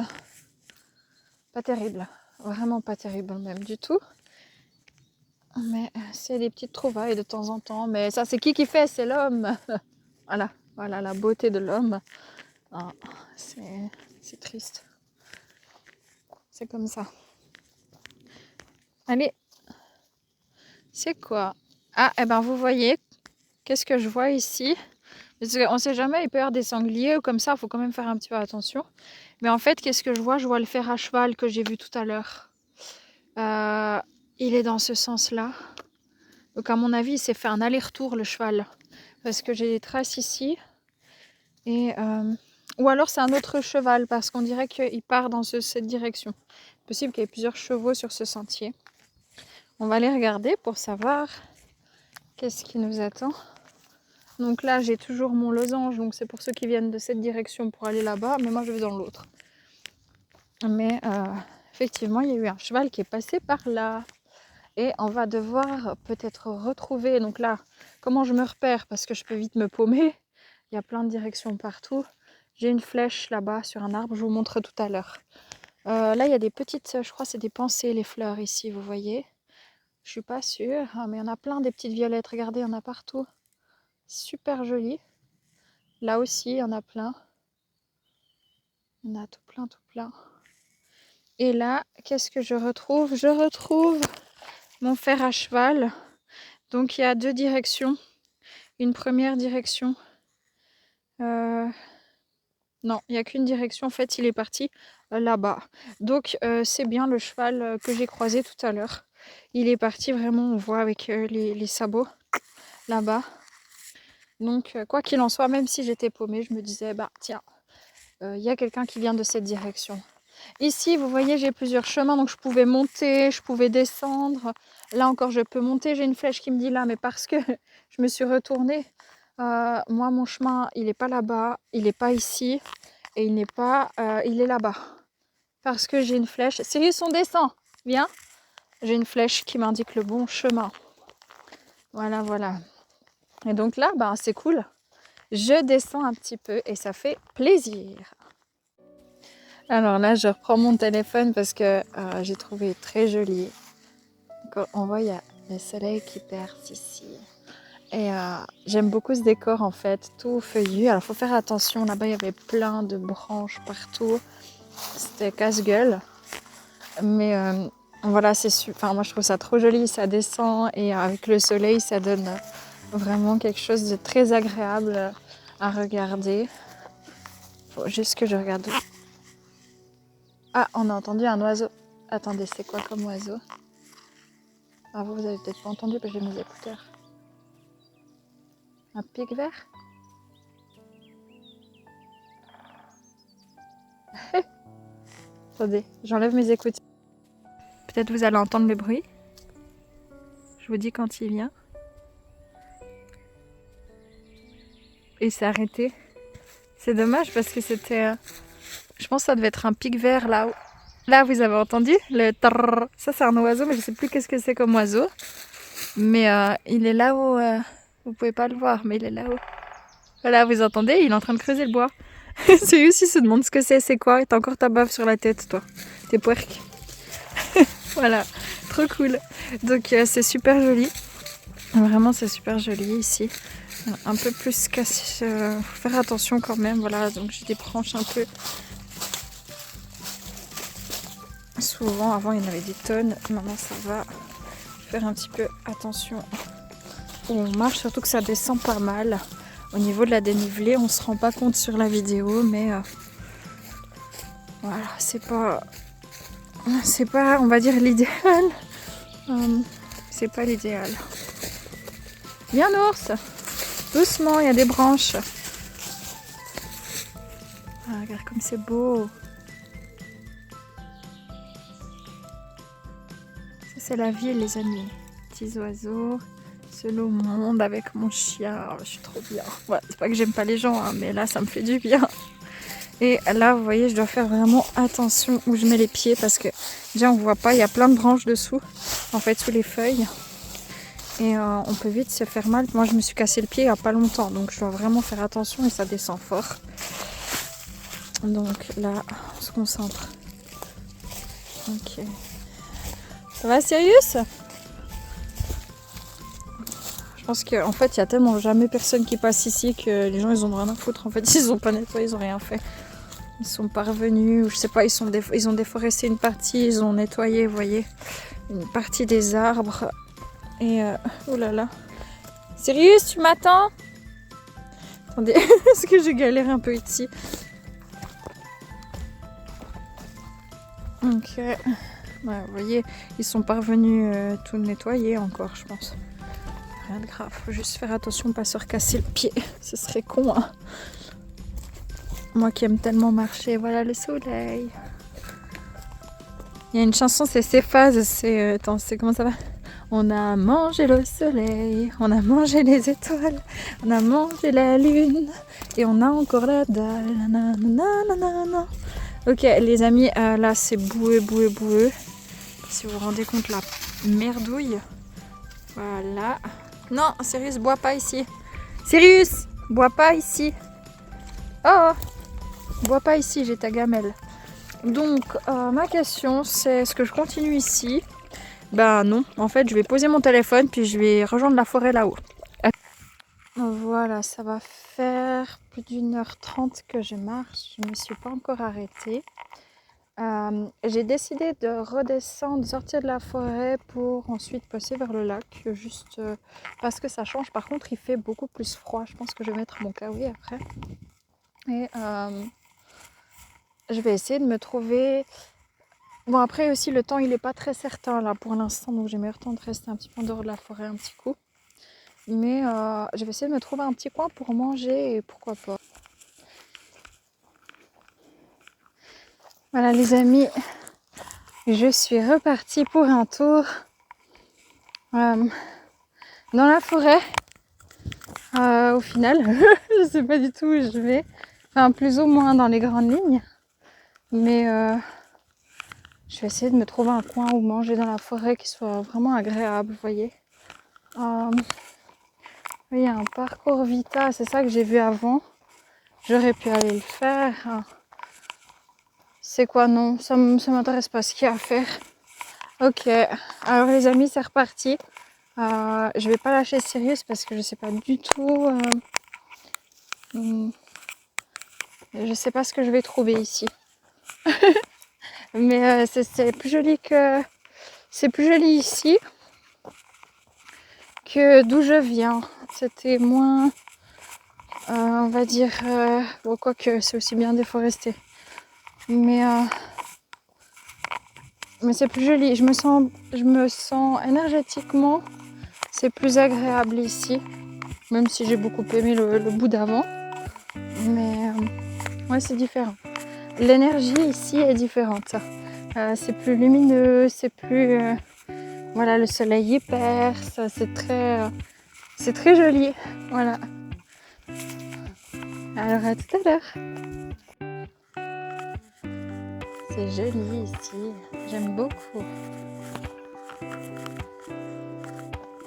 pas terrible. Vraiment pas terrible même du tout. Mais c'est des petites trouvailles de temps en temps. Mais ça, c'est qui fait? C'est l'homme. Voilà la beauté de l'homme. Ah, c'est triste. C'est comme ça. Allez. C'est quoi? Ah, et ben vous voyez, qu'est-ce que je vois ici? Parce qu'on ne sait jamais, il peut y avoir des sangliers ou comme ça, il faut quand même faire un petit peu attention. Mais en fait, qu'est-ce que je vois? Je vois le fer à cheval que j'ai vu tout à l'heure. Il est dans ce sens-là. Donc à mon avis, il s'est fait un aller-retour le cheval. Parce que j'ai des traces ici. Et, ou alors c'est un autre cheval, parce qu'on dirait qu'il part dans cette direction. C'est possible qu'il y ait plusieurs chevaux sur ce sentier. On va aller regarder pour savoir qu'est-ce qui nous attend. Donc là, j'ai toujours mon losange, donc c'est pour ceux qui viennent de cette direction pour aller là-bas, mais moi je vais dans l'autre. Mais effectivement, il y a eu un cheval qui est passé par là. Et on va devoir peut-être retrouver. Donc là, comment je me repère? Parce que je peux vite me paumer. Il y a plein de directions partout. J'ai une flèche là-bas sur un arbre, je vous montre tout à l'heure. Là, il y a des petites, je crois c'est des pensées, les fleurs ici, vous voyez. Je suis pas sûre, mais il y en a plein des petites violettes. Regardez, il y en a partout. Super joli. Là aussi, il y en a plein. Il y en a tout plein, tout plein. Et là, qu'est-ce que je retrouve? Je retrouve mon fer à cheval. Donc, il y a deux directions. Une première direction. Non, il n'y a qu'une direction. En fait, il est parti là-bas. Donc c'est bien le cheval que j'ai croisé tout à l'heure. Il est parti vraiment, on voit avec les sabots là-bas. Donc quoi qu'il en soit, même si j'étais paumée, je me disais, bah tiens, il y a quelqu'un qui vient de cette direction. Ici, vous voyez, j'ai plusieurs chemins, donc je pouvais monter, je pouvais descendre. Là encore, je peux monter. J'ai une flèche qui me dit là, mais parce que je me suis retournée, moi, mon chemin, il n'est pas là-bas, il n'est pas ici, et il n'est pas, il est là-bas. Parce que j'ai une flèche. Sirius, on descend, viens. J'ai une flèche qui m'indique le bon chemin. Voilà, voilà. Et donc là, bah, c'est cool. Je descends un petit peu et ça fait plaisir. Alors là, je reprends mon téléphone parce que j'ai trouvé très joli. Quand on voit, il y a le soleil qui perce ici. Et j'aime beaucoup ce décor en fait, tout feuillu. Alors il faut faire attention, là-bas il y avait plein de branches partout. C'était casse-gueule. Mais voilà, enfin, moi je trouve ça trop joli, ça descend et avec le soleil ça donne vraiment quelque chose de très agréable à regarder. Faut juste que je regarde. Ah, on a entendu un oiseau. Attendez, c'est quoi comme oiseau? Ah, vous avez peut-être pas entendu parce que j'ai mes écouteurs. Un pic vert? Attendez, j'enlève mes écouteurs. Peut-être vous allez entendre le bruit. Je vous dis quand il vient. Et c'est arrêté. C'est dommage parce que c'était... je pense que ça devait être un pic vert là. Là, vous avez entendu le trrr. Ça, c'est un oiseau, mais je sais plus qu'est-ce que c'est comme oiseau. Mais il est là-haut. Vous pouvez pas le voir, mais il est là-haut. Voilà, vous entendez? Il est en train de creuser le bois. C'est aussi se demande ce que c'est quoi. T'as encore ta bave sur la tête, toi. T'es puerque. Voilà, trop cool. Donc c'est super joli. Vraiment, c'est super joli ici. Un peu plus cassé. Faut faire attention quand même. Voilà, donc j'ai des branches un peu. Souvent, avant il y en avait des tonnes. Maintenant ça va. Faire un petit peu attention où on marche, surtout que ça descend pas mal. Au niveau de la dénivelée, on se rend pas compte sur la vidéo, mais voilà, c'est pas, on va dire l'idéal. C'est pas l'idéal. Viens ours, doucement, il y a des branches. Ah, regarde comme c'est beau. Ça c'est la ville, les amis. Petits oiseaux. Seul au monde avec mon chien. Oh, je suis trop bien. Ouais, c'est pas que j'aime pas les gens, hein, mais là ça me fait du bien. Et là, vous voyez, je dois faire vraiment attention où je mets les pieds parce que déjà on voit pas, il y a plein de branches dessous, en fait sous les feuilles. Et on peut vite se faire mal. Moi je me suis cassé le pied il y a pas longtemps, donc je dois vraiment faire attention et ça descend fort. Donc là, on se concentre. Ok. Ça va, Sirius? Je pense qu'en fait, il y a tellement jamais personne qui passe ici que les gens, ils ont rien à foutre. En fait, ils ont pas nettoyé, ils ont rien fait. Ils sont pas revenus, ou je sais pas, ils ont déforesté une partie, ils ont nettoyé, vous voyez, une partie des arbres. Et oh là là. Sirius, tu m'attends? Attendez, est-ce que je galère un peu ici? Ok. Ouais, vous voyez, ils sont pas revenus tout nettoyer encore, je pense. Rien de grave, faut juste faire attention, pas se recasser le pied. Ce serait con, hein. Moi qui aime tellement marcher, voilà le soleil. Il y a une chanson, c'est Céphase, c'est... attends, c'est comment ça va? On a mangé le soleil, on a mangé les étoiles, on a mangé la lune, et on a encore la dalle. Nanana. Ok, les amis, là c'est boueux. Si vous vous rendez compte, la merdouille. Voilà. Non, Sirius, bois pas ici. Sirius, bois pas ici. Oh, bois pas ici, j'ai ta gamelle. Donc, ma question, c'est est-ce que je continue ici? Ben non, en fait, je vais poser mon téléphone puis je vais rejoindre la forêt là-haut. Voilà, ça va faire plus d'1h30 que je marche. Je ne me suis pas encore arrêtée. J'ai décidé de redescendre, de sortir de la forêt pour ensuite passer vers le lac, juste parce que ça change. Par contre, il fait beaucoup plus froid. Je pense que je vais mettre mon kawaii après. Et je vais essayer de me trouver... Bon, après aussi, le temps, il n'est pas très certain là pour l'instant. Donc, j'ai meilleur temps de rester un petit peu en dehors de la forêt un petit coup. Mais je vais essayer de me trouver un petit coin pour manger et pourquoi pas. Voilà les amis, je suis repartie pour un tour dans la forêt. Au final, je sais pas du tout où je vais. Enfin, plus ou moins dans les grandes lignes. Mais je vais essayer de me trouver un coin où manger dans la forêt qui soit vraiment agréable, vous voyez. Il y a un parcours Vita, c'est ça que j'ai vu avant. J'aurais pu aller le faire. C'est quoi? Non, ça m'intéresse pas ce qu'il y a à faire. Ok, alors les amis, c'est reparti. Je vais pas lâcher Sirius parce que je sais pas du tout. Je sais pas ce que je vais trouver ici. Mais c'est plus joli que... C'est plus joli ici que d'où je viens. C'était moins... on va dire... bon, quoique c'est aussi bien déforesté. Mais c'est plus joli. Je me sens énergétiquement... C'est plus agréable ici. Même si j'ai beaucoup aimé le bout d'avant. Mais ouais, c'est différent. L'énergie ici est différente. C'est plus lumineux, c'est plus... voilà, le soleil y perce, c'est très joli. Voilà. Alors à tout à l'heure. C'est joli ici, j'aime beaucoup.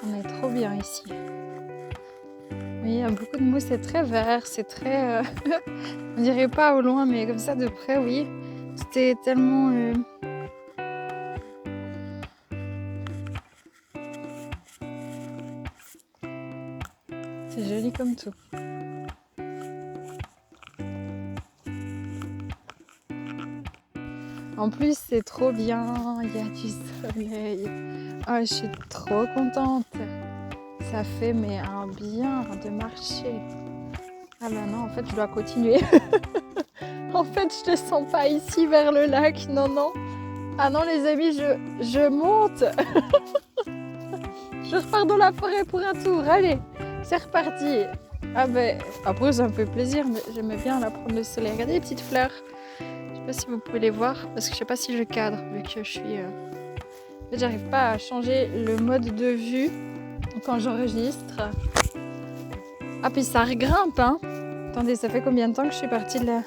On est trop bien ici. Oui, il y a beaucoup de mousse, c'est très vert, c'est très... on dirait pas au loin, mais comme ça de près, oui. C'était tellement... c'est joli comme tout. En plus, c'est trop bien, il y a du soleil. Oh, je suis trop contente. Ça fait mais un bien de marcher. Ah bah non, en fait, je dois continuer. En fait, je ne sens pas ici vers le lac. Non, non. Ah non, les amis, je monte. Je repars dans la forêt pour un tour. Allez, c'est reparti. Ah ben, après, ça me fait plaisir, mais j'aimais bien là prendre le soleil. Regardez les petites fleurs. Je sais pas si vous pouvez les voir, parce que je sais pas si je cadre, vu que je suis... En fait, j'arrive pas à changer le mode de vue quand j'enregistre. Ah, puis ça regrimpe, hein. Attendez, ça fait combien de temps que je suis partie de là?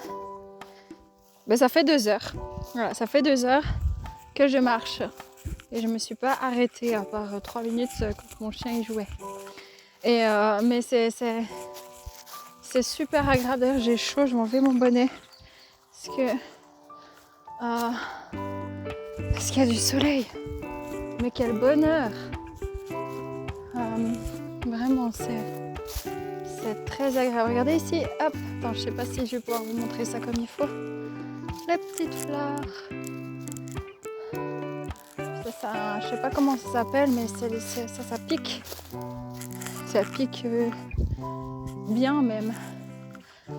Ben, ça fait 2 heures. Voilà, ça fait 2 heures que je marche. Et je me suis pas arrêtée, à part 3 minutes quand mon chien y jouait. Et mais c'est super agréable. D'ailleurs, j'ai chaud, je m'enlève mon bonnet. Parce qu'il y a du soleil. Mais quel bonheur! Vraiment, c'est très agréable. Regardez ici, hop! Attends, je sais pas si je vais pouvoir vous montrer ça comme il faut. Les petites fleurs. Ça, je sais pas comment ça s'appelle, mais ça pique. Ça pique bien même. Je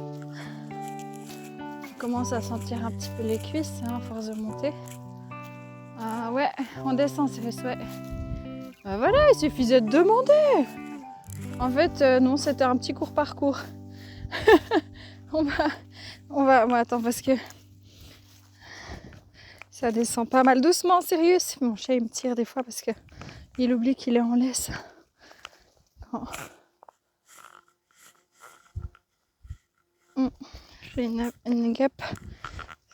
commence à sentir un petit peu les cuisses, hein, à force de monter. Ouais, on descend, c'est ouais. Voilà, il suffisait de demander. En fait, non, c'était un petit court parcours. on va, attends, parce que ça descend pas mal doucement, sérieux. Mon chat, il me tire des fois parce que il oublie qu'il est en laisse. Oh. J'ai une guêpe.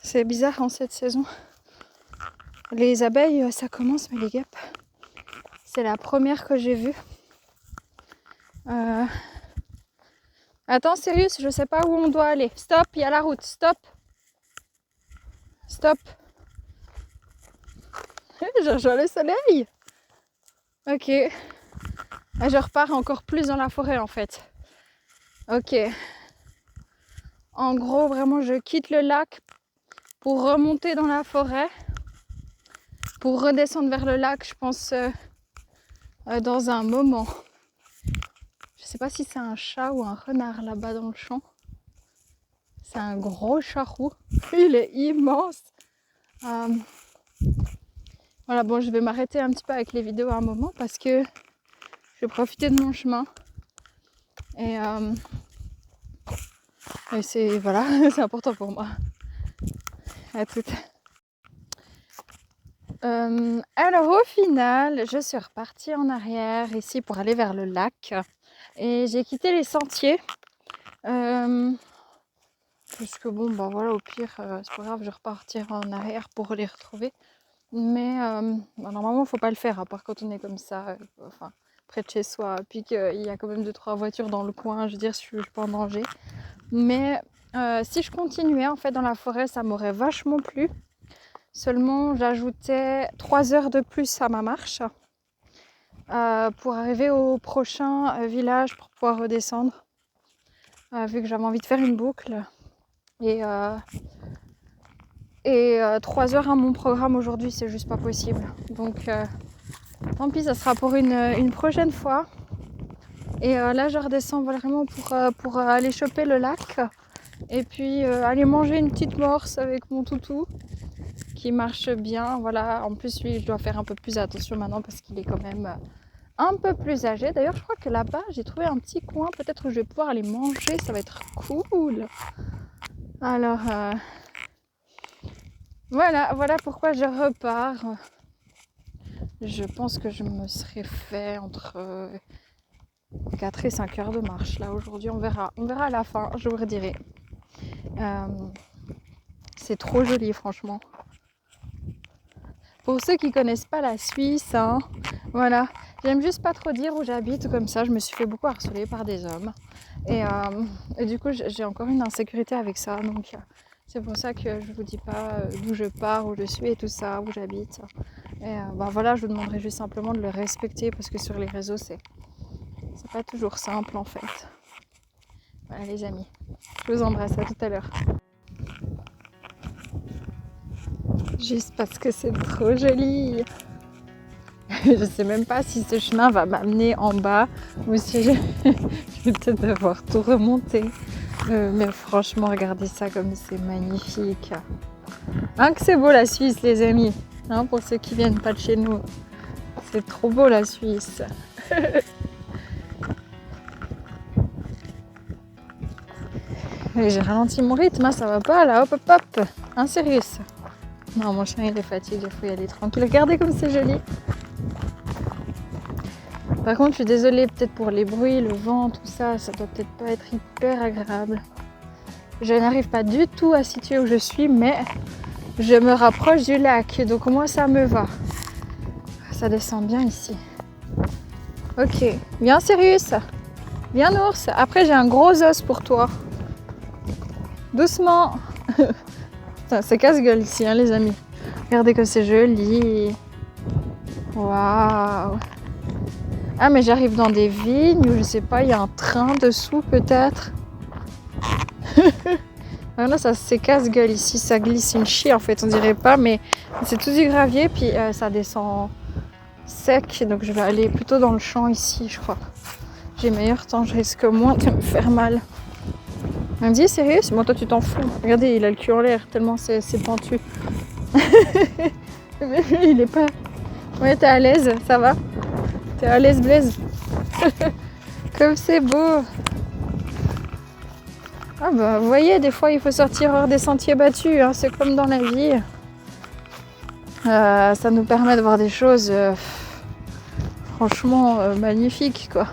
C'est bizarre en cette saison. Les abeilles, ça commence, mais les guêpes, c'est la première que j'ai vue. Attends, sérieux, je sais pas où on doit aller. Stop, il y a la route. Stop. Stop. Je rejoins le soleil. Ok. Je repars encore plus dans la forêt en fait. Ok. En gros, vraiment, je quitte le lac pour remonter dans la forêt. Pour redescendre vers le lac, je pense, dans un moment. Je sais pas si c'est un chat ou un renard là-bas dans le champ. C'est un gros charroux. Il est immense. Voilà, bon, je vais m'arrêter un petit peu avec les vidéos à un moment parce que je vais profiter de mon chemin. Et c'est voilà, c'est important pour moi. À toutes. Alors au final, je suis repartie en arrière ici pour aller vers le lac. Et j'ai quitté les sentiers. Puisque bon, bah voilà, au pire, c'est pas grave, je repartirai en arrière pour les retrouver. Mais bah, normalement, il ne faut pas le faire, à part quand on est comme ça, enfin, près de chez soi, puis qu'il y a quand même 2-3 voitures dans le coin, je veux dire, je suis pas en danger. Mais si je continuais en fait dans la forêt, ça m'aurait vachement plu. Seulement, j'ajoutais 3 heures de plus à ma marche pour arriver au prochain village pour pouvoir redescendre. Vu que j'avais envie de faire une boucle. Et 3 heures à mon programme aujourd'hui, c'est juste pas possible. Donc tant pis, ça sera pour une prochaine fois. Et là, je redescends vraiment pour aller choper le lac. Et puis aller manger une petite morse avec mon toutou qui marche bien. Voilà. En plus, lui, je dois faire un peu plus attention maintenant parce qu'il est quand même un peu plus âgé. D'ailleurs, je crois que là-bas, j'ai trouvé un petit coin. Peut-être que je vais pouvoir aller manger. Ça va être cool. Alors, voilà pourquoi je repars. Je pense que je me serais fait entre 4 et 5 heures de marche. Là, aujourd'hui, on verra à la fin, je vous redirai. C'est trop joli, franchement. Pour ceux qui connaissent pas la Suisse, hein, voilà. J'aime juste pas trop dire où j'habite, comme ça, je me suis fait beaucoup harceler par des hommes. Et du coup, j'ai encore une insécurité avec ça. Donc, c'est pour ça que je vous dis pas d'où je pars, où je suis et tout ça, où j'habite. Et bah voilà, je vous demanderai juste simplement de le respecter parce que sur les réseaux, c'est pas toujours simple en fait. Voilà les amis, je vous embrasse, à tout à l'heure. Juste parce que c'est trop joli. Je sais même pas si ce chemin va m'amener en bas ou si je vais peut-être devoir tout remonter. Mais franchement, regardez ça comme c'est magnifique. Hein, que c'est beau la Suisse les amis, hein, pour ceux qui viennent pas de chez nous. C'est trop beau la Suisse. J'ai ralenti mon rythme, hein, ça va pas là, hop hop hop. Hein, sérieux. Non, mon chien il est fatigué, il faut y aller tranquille. Regardez comme c'est joli. Par contre, je suis désolée peut-être pour les bruits, le vent, tout ça, ça doit peut-être pas être hyper agréable. Je n'arrive pas du tout à situer où je suis, mais je me rapproche du lac, donc moi ça me va. Ça descend bien ici. Ok, viens Sirius, viens ours. Après j'ai un gros os pour toi. Doucement. C'est casse-gueule ici, hein, les amis. Regardez comme c'est joli. Waouh. Ah, mais j'arrive dans des vignes où je sais pas, il y a un train dessous peut-être. Ah non, ça c'est casse-gueule ici, ça glisse une chie en fait, on dirait pas, mais c'est tout du gravier, puis ça descend sec, donc je vais aller plutôt dans le champ ici, je crois. J'ai meilleur temps, je risque moins de me faire mal. On me dit sérieux? Bon, toi tu t'en fous. Regardez, il a le cul en l'air tellement c'est pentu. Mais lui, il est pas. Ouais, t'es à l'aise, ça va? T'es à l'aise, Blaise? Comme c'est beau! Ah bah, vous voyez, des fois il faut sortir hors des sentiers battus, hein, c'est comme dans la vie. Ça nous permet de voir des choses franchement magnifiques, quoi.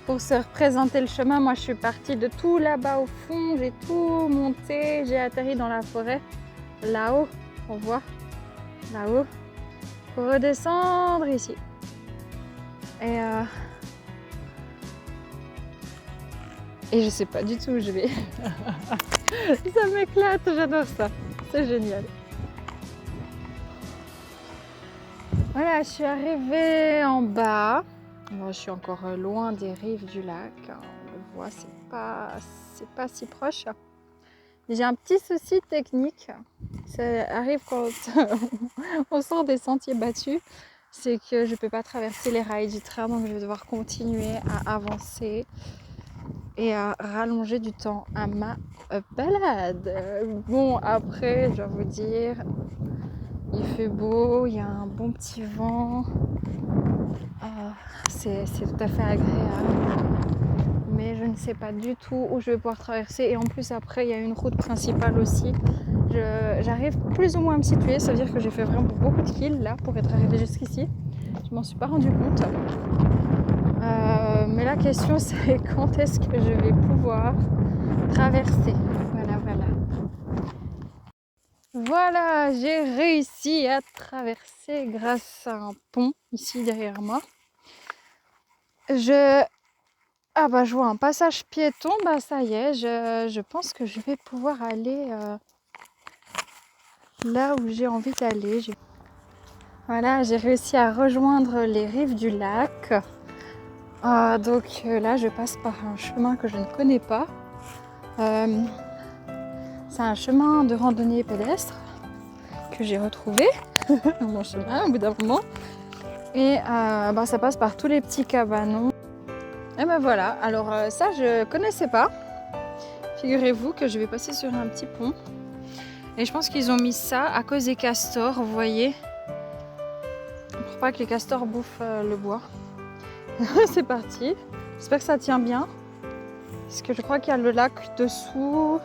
Pour se représenter le chemin, moi je suis partie de tout là-bas au fond, j'ai tout monté, j'ai atterri dans la forêt, là-haut, on voit, là-haut, pour redescendre ici. Et je sais pas du tout où je vais. Ça m'éclate, j'adore ça, c'est génial. Voilà, je suis arrivée en bas. Moi, je suis encore loin des rives du lac. On le voit, c'est pas si proche. J'ai un petit souci technique. Ça arrive quand on sort des sentiers battus. C'est que je ne peux pas traverser les rails du train, donc je vais devoir continuer à avancer et à rallonger du temps à ma balade. Bon, après, je dois vous dire, il fait beau, il y a un bon petit vent. C'est tout à fait agréable. Mais je ne sais pas du tout où je vais pouvoir traverser. Et en plus, après, il y a une route principale aussi. J'arrive plus ou moins à me situer. Ça veut dire que j'ai fait vraiment beaucoup de kills là pour être arrivée jusqu'ici. Je m'en suis pas rendu compte. Mais la question, c'est quand est-ce que je vais pouvoir traverser. Voilà. Voilà, j'ai réussi à traverser grâce à un pont ici derrière moi. Je vois un passage piéton, ça y est, je pense que je vais pouvoir aller là où j'ai envie d'aller. Voilà, j'ai réussi à rejoindre les rives du lac. Donc là, je passe par un chemin que je ne connais pas. C'est un chemin de randonnée pédestre que j'ai retrouvé dans mon chemin au bout d'un moment. Et ça passe par tous les petits cabanons. Et voilà, alors ça je connaissais pas. Figurez-vous que je vais passer sur un petit pont. Et je pense qu'ils ont mis ça à cause des castors, vous voyez. Pour pas que les castors bouffent le bois. C'est parti. J'espère que ça tient bien. Parce que je crois qu'il y a le lac dessous,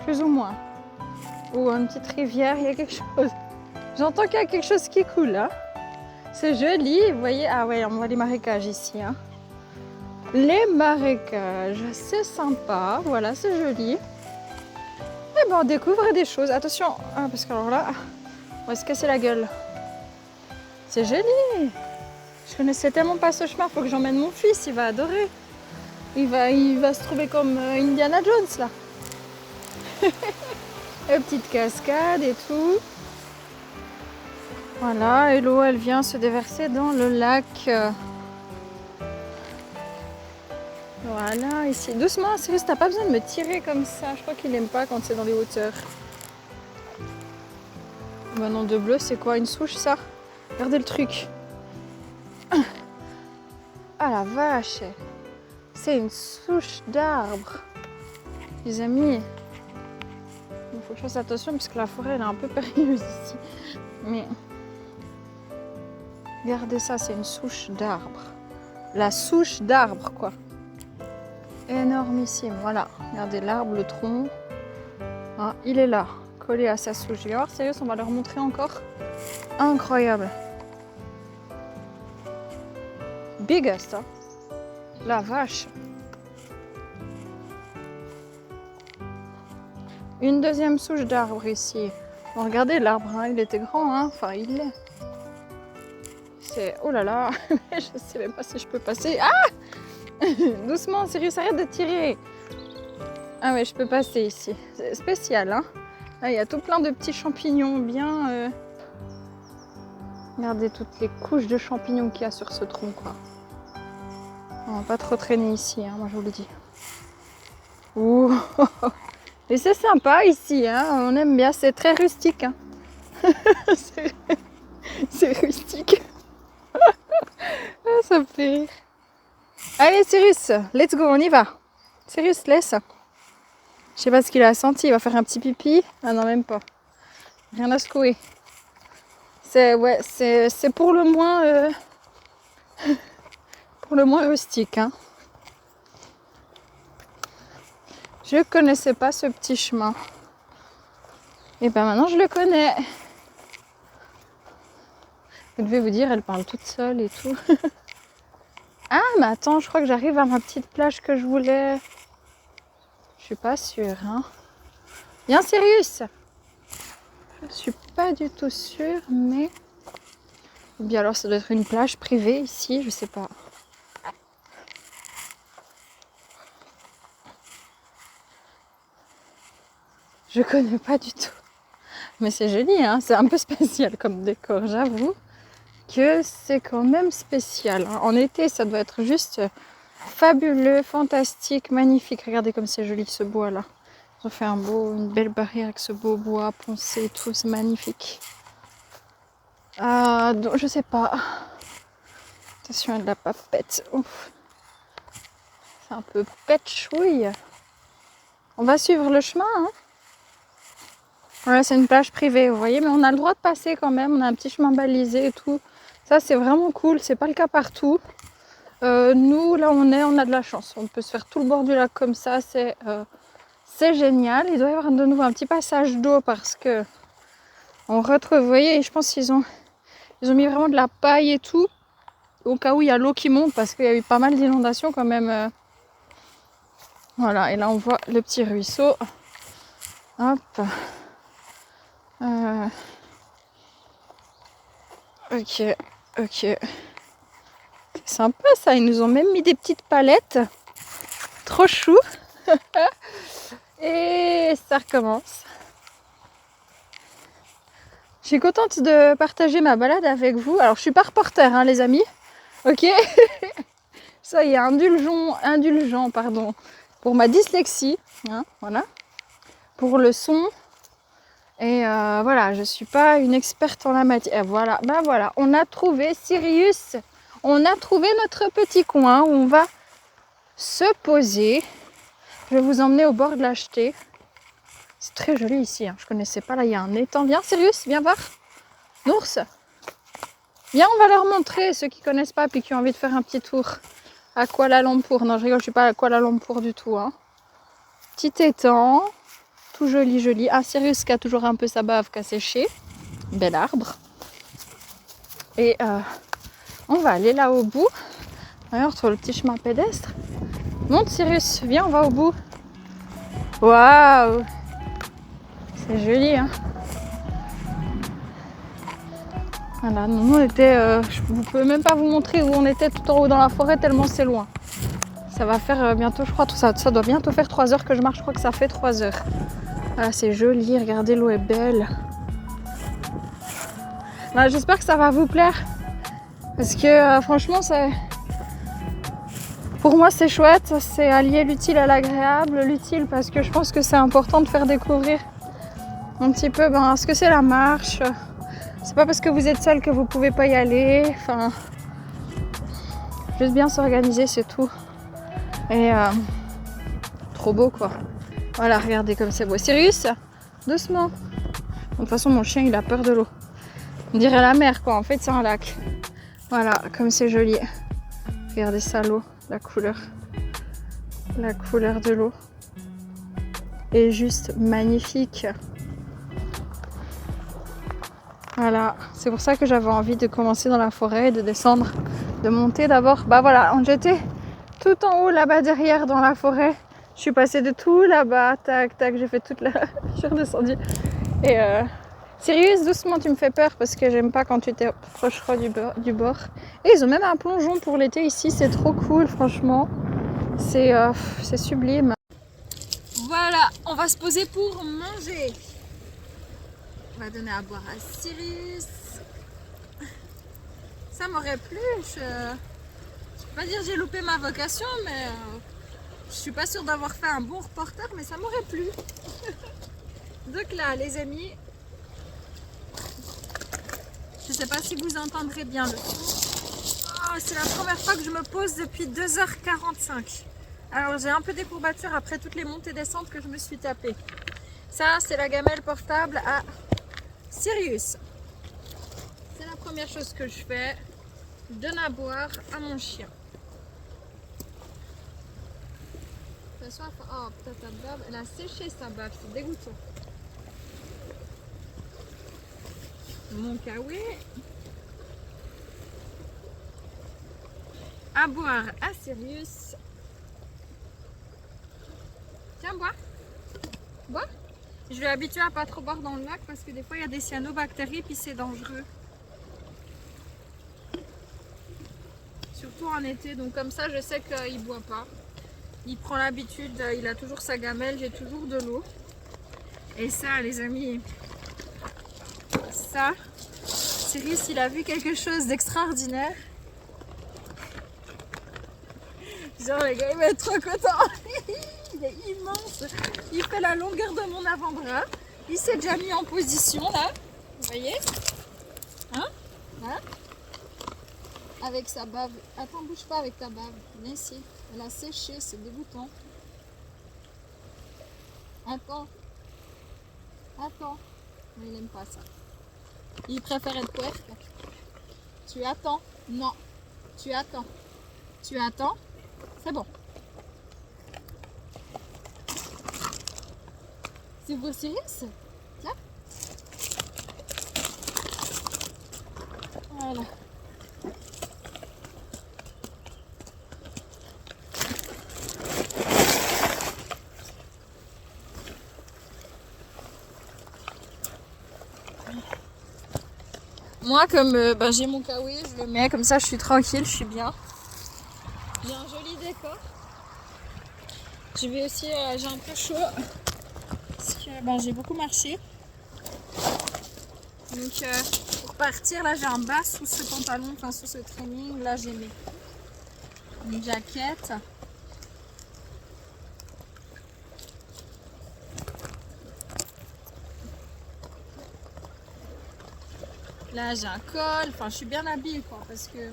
plus ou moins. Ou une petite rivière, il y a quelque chose. J'entends qu'il y a quelque chose qui coule là. C'est joli, vous voyez. Ah ouais, on voit les marécages ici. Hein. Les marécages, c'est sympa. Voilà, c'est joli. Et on découvre des choses. Attention, parce que alors là, on va se casser la gueule. C'est joli. Je connaissais tellement pas ce chemin, faut que j'emmène mon fils, il va adorer. Il va se trouver comme Indiana Jones là. Et petite cascade et tout. Voilà, et l'eau elle vient se déverser dans le lac. Voilà, ici. Doucement, sérieux, t'as pas besoin de me tirer comme ça. Je crois qu'il aime pas quand c'est dans les hauteurs. Non, de bleu, c'est quoi? Une souche ça? Regardez le truc. Ah la vache! C'est une souche d'arbre. Les amis, il faut que je fasse attention parce que la forêt elle est un peu périlleuse ici. Mais regardez ça, c'est une souche d'arbre. La souche d'arbre quoi. Énormissime, voilà. Regardez l'arbre, le tronc. Ah, il est là, collé à sa souche. Je vais voir, sérieux, on va leur montrer encore. Incroyable. Biggest, hein. La vache. Une deuxième souche d'arbre ici. Bon, regardez l'arbre, hein, il était grand, hein. Enfin il l'est. C'est... Oh là là, je sais même pas si je peux passer. Ah! Doucement, sérieux, arrête de tirer. Ah ouais, je peux passer ici. C'est spécial, hein. Là, il y a tout plein de petits champignons bien... Regardez toutes les couches de champignons qu'il y a sur ce tronc, quoi. On va pas trop traîner ici, hein, moi je vous le dis. Ouh. Et c'est sympa ici, hein. On aime bien, c'est très rustique. Hein. c'est rustique. Ça me fait rire. Allez Cyrus, let's go, on y va. Cyrus, laisse. Je sais pas ce qu'il a senti, il va faire un petit pipi. Ah non, même pas. Rien à secouer. C'est pour le moins... pour le moins rustique, hein. Je connaissais pas ce petit chemin. Et ben maintenant je le connais. Vous devez vous dire, elle parle toute seule et tout. Ah mais attends, je crois que j'arrive à ma petite plage que je voulais. Je suis pas sûre, hein. Bien Sirius. Je suis pas du tout sûre, mais... Ou bien alors ça doit être une plage privée ici, je sais pas. Je connais pas du tout. Mais c'est joli, hein, c'est un peu spécial comme décor, j'avoue que c'est quand même spécial. Hein. En été, ça doit être juste fabuleux, fantastique, magnifique. Regardez comme c'est joli ce bois là. Ça fait une belle barrière avec ce beau bois poncé et tout, c'est magnifique. Donc, je sais pas. Attention à de la papette. Ouf. C'est un peu pet-chouille. On va suivre le chemin. Hein. Voilà, c'est une plage privée, vous voyez, mais on a le droit de passer quand même. On a un petit chemin balisé et tout. Ça, c'est vraiment cool. C'est pas le cas partout. Nous, là où on a de la chance. On peut se faire tout le bord du lac comme ça. C'est génial. Il doit y avoir de nouveau un petit passage d'eau parce que on retrouve, vous voyez, je pense qu'ils ont mis vraiment de la paille et tout. Au cas où il y a l'eau qui monte parce qu'il y a eu pas mal d'inondations quand même. Voilà, et là on voit le petit ruisseau. Hop. Ok. C'est sympa ça, ils nous ont même mis des petites palettes. Trop chou. Et ça recommence. Je suis contente de partager ma balade avec vous. Alors je suis pas reporter hein, les amis. Ok. Ça y est, indulgent pardon, pour ma dyslexie. Hein, voilà. Pour le son. Et voilà, je suis pas une experte en la matière. Voilà, ben voilà, on a trouvé Sirius. On a trouvé notre petit coin où on va se poser. Je vais vous emmener au bord de la jetée. C'est très joli ici, hein. Je connaissais pas. Là, il y a un étang. Viens, Sirius, viens voir. Nours. Viens, on va leur montrer, ceux qui connaissent pas puis qui ont envie de faire un petit tour à Kuala Lumpur. Non, je rigole, je suis pas à Kuala Lumpur du tout. Hein. Petit étang. Tout joli, joli. Ah, Sirius qui a toujours un peu sa bave qui a séché. Bel arbre. Et on va aller là au bout. D'ailleurs, on retrouve le petit chemin pédestre. Monte, Sirius. Viens, on va au bout. Waouh! C'est joli, hein. Voilà, nous on était, je ne peux même pas vous montrer où on était tout en haut dans la forêt tellement c'est loin. Ça va faire bientôt, je crois, ça doit bientôt faire 3 heures que je marche, je crois que ça fait 3 heures. Voilà, c'est joli, regardez, l'eau est belle. Voilà, j'espère que ça va vous plaire. Parce que franchement, pour moi c'est chouette, c'est allier l'utile à l'agréable. L'utile parce que je pense que c'est important de faire découvrir un petit peu ce que c'est la marche. C'est pas parce que vous êtes seul que vous pouvez pas y aller. Enfin, juste bien s'organiser, c'est tout. Et trop beau quoi. Voilà, regardez comme c'est beau. Sirius, doucement. De toute façon, mon chien il a peur de l'eau. On dirait la mer quoi. En fait, c'est un lac. Voilà, comme c'est joli. Regardez ça, l'eau, la couleur de l'eau est juste magnifique. Voilà, c'est pour ça que j'avais envie de commencer dans la forêt, de descendre, de monter d'abord. Bah voilà, j'étais tout en haut là-bas derrière dans la forêt. Je suis passée de tout là-bas, tac, tac, j'ai fait toute la... je suis redescendue. Et Sirius, doucement, tu me fais peur parce que j'aime pas quand tu t'approcheras du bord. Et ils ont même un plongeon pour l'été ici, c'est trop cool, franchement. C'est sublime. Voilà, on va se poser pour manger. On va donner à boire à Sirius. Ça m'aurait plu. Je peux pas dire que j'ai loupé ma vocation, mais je suis pas sûre d'avoir fait un bon reporter, mais ça m'aurait plu. Donc là, les amis, je sais pas si vous entendrez bien le son. Oh, c'est la première fois que je me pose depuis 2h45. Alors j'ai un peu des courbatures après toutes les montées et descentes que je me suis tapées. Ça, c'est la gamelle portable à Sirius. C'est la première chose que je fais. Je donne à boire à mon chien. T'as soif? Oh putain, ta bave, elle a séché sa bave, c'est dégoûtant. Mon kawaii. À boire à Sirius. Tiens, bois. Bois. Je vais habituer à pas trop boire dans le lac parce que des fois il y a des cyanobactéries puis c'est dangereux. Surtout en été, donc comme ça je sais qu'il boit pas. Il prend l'habitude, il a toujours sa gamelle, j'ai toujours de l'eau. Et ça les amis, ça, Sirius il a vu quelque chose d'extraordinaire. Genre les gars ils vont être trop contents. il est immense. Il fait la longueur de mon avant-bras. Il s'est déjà mis en position là. Vous voyez? Hein? Hein? Avec sa bave. Attends, bouge pas avec ta bave. Viens ici. Elle a séché, c'est dégoûtant. Attends. Attends. Mais il aime pas ça. Il préfère être puerque. Tu attends. Non. Tu attends. Tu attends. C'est bon. C'est pour Sirius? Tiens. Voilà. Moi, comme j'ai mon kawaii, je le mets comme ça, je suis tranquille, je suis bien. J'ai un joli décor. Je vais aussi, j'ai un peu chaud parce que j'ai beaucoup marché. Donc pour partir, là j'ai un bas sous ce pantalon, enfin sous ce training. Là j'ai une jaquette. Là j'ai un col, enfin je suis bien habillée quoi, parce que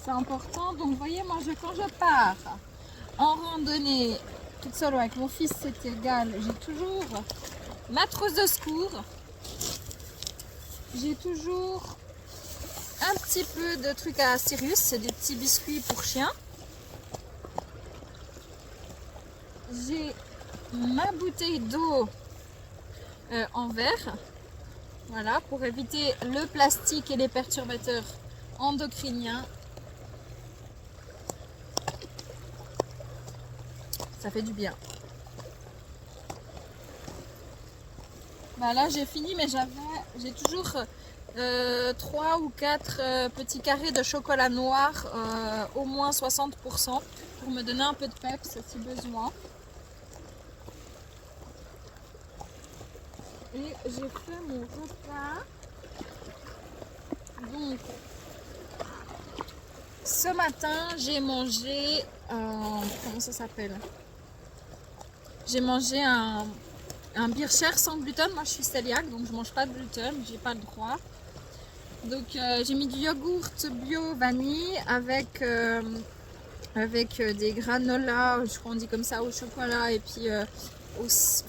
c'est important. Donc vous voyez, moi quand je pars en randonnée toute seule ou avec mon fils, c'est égal. J'ai toujours ma trousse de secours. J'ai toujours un petit peu de trucs à Sirius, c'est des petits biscuits pour chiens. J'ai ma bouteille d'eau en verre. Voilà, pour éviter le plastique et les perturbateurs endocriniens. Ça fait du bien. Là j'ai fini, mais j'ai toujours 3 ou 4 petits carrés de chocolat noir, au moins 60%, pour me donner un peu de peps si besoin. Et j'ai fait mon repas. Donc, ce matin, j'ai mangé, comment ça s'appelle? J'ai mangé un bircher sans gluten. Moi, je suis cœliaque, donc je mange pas de gluten, j'ai pas le droit. Donc, j'ai mis du yaourt bio vanille avec des granolas, je crois on dit comme ça, au chocolat et puis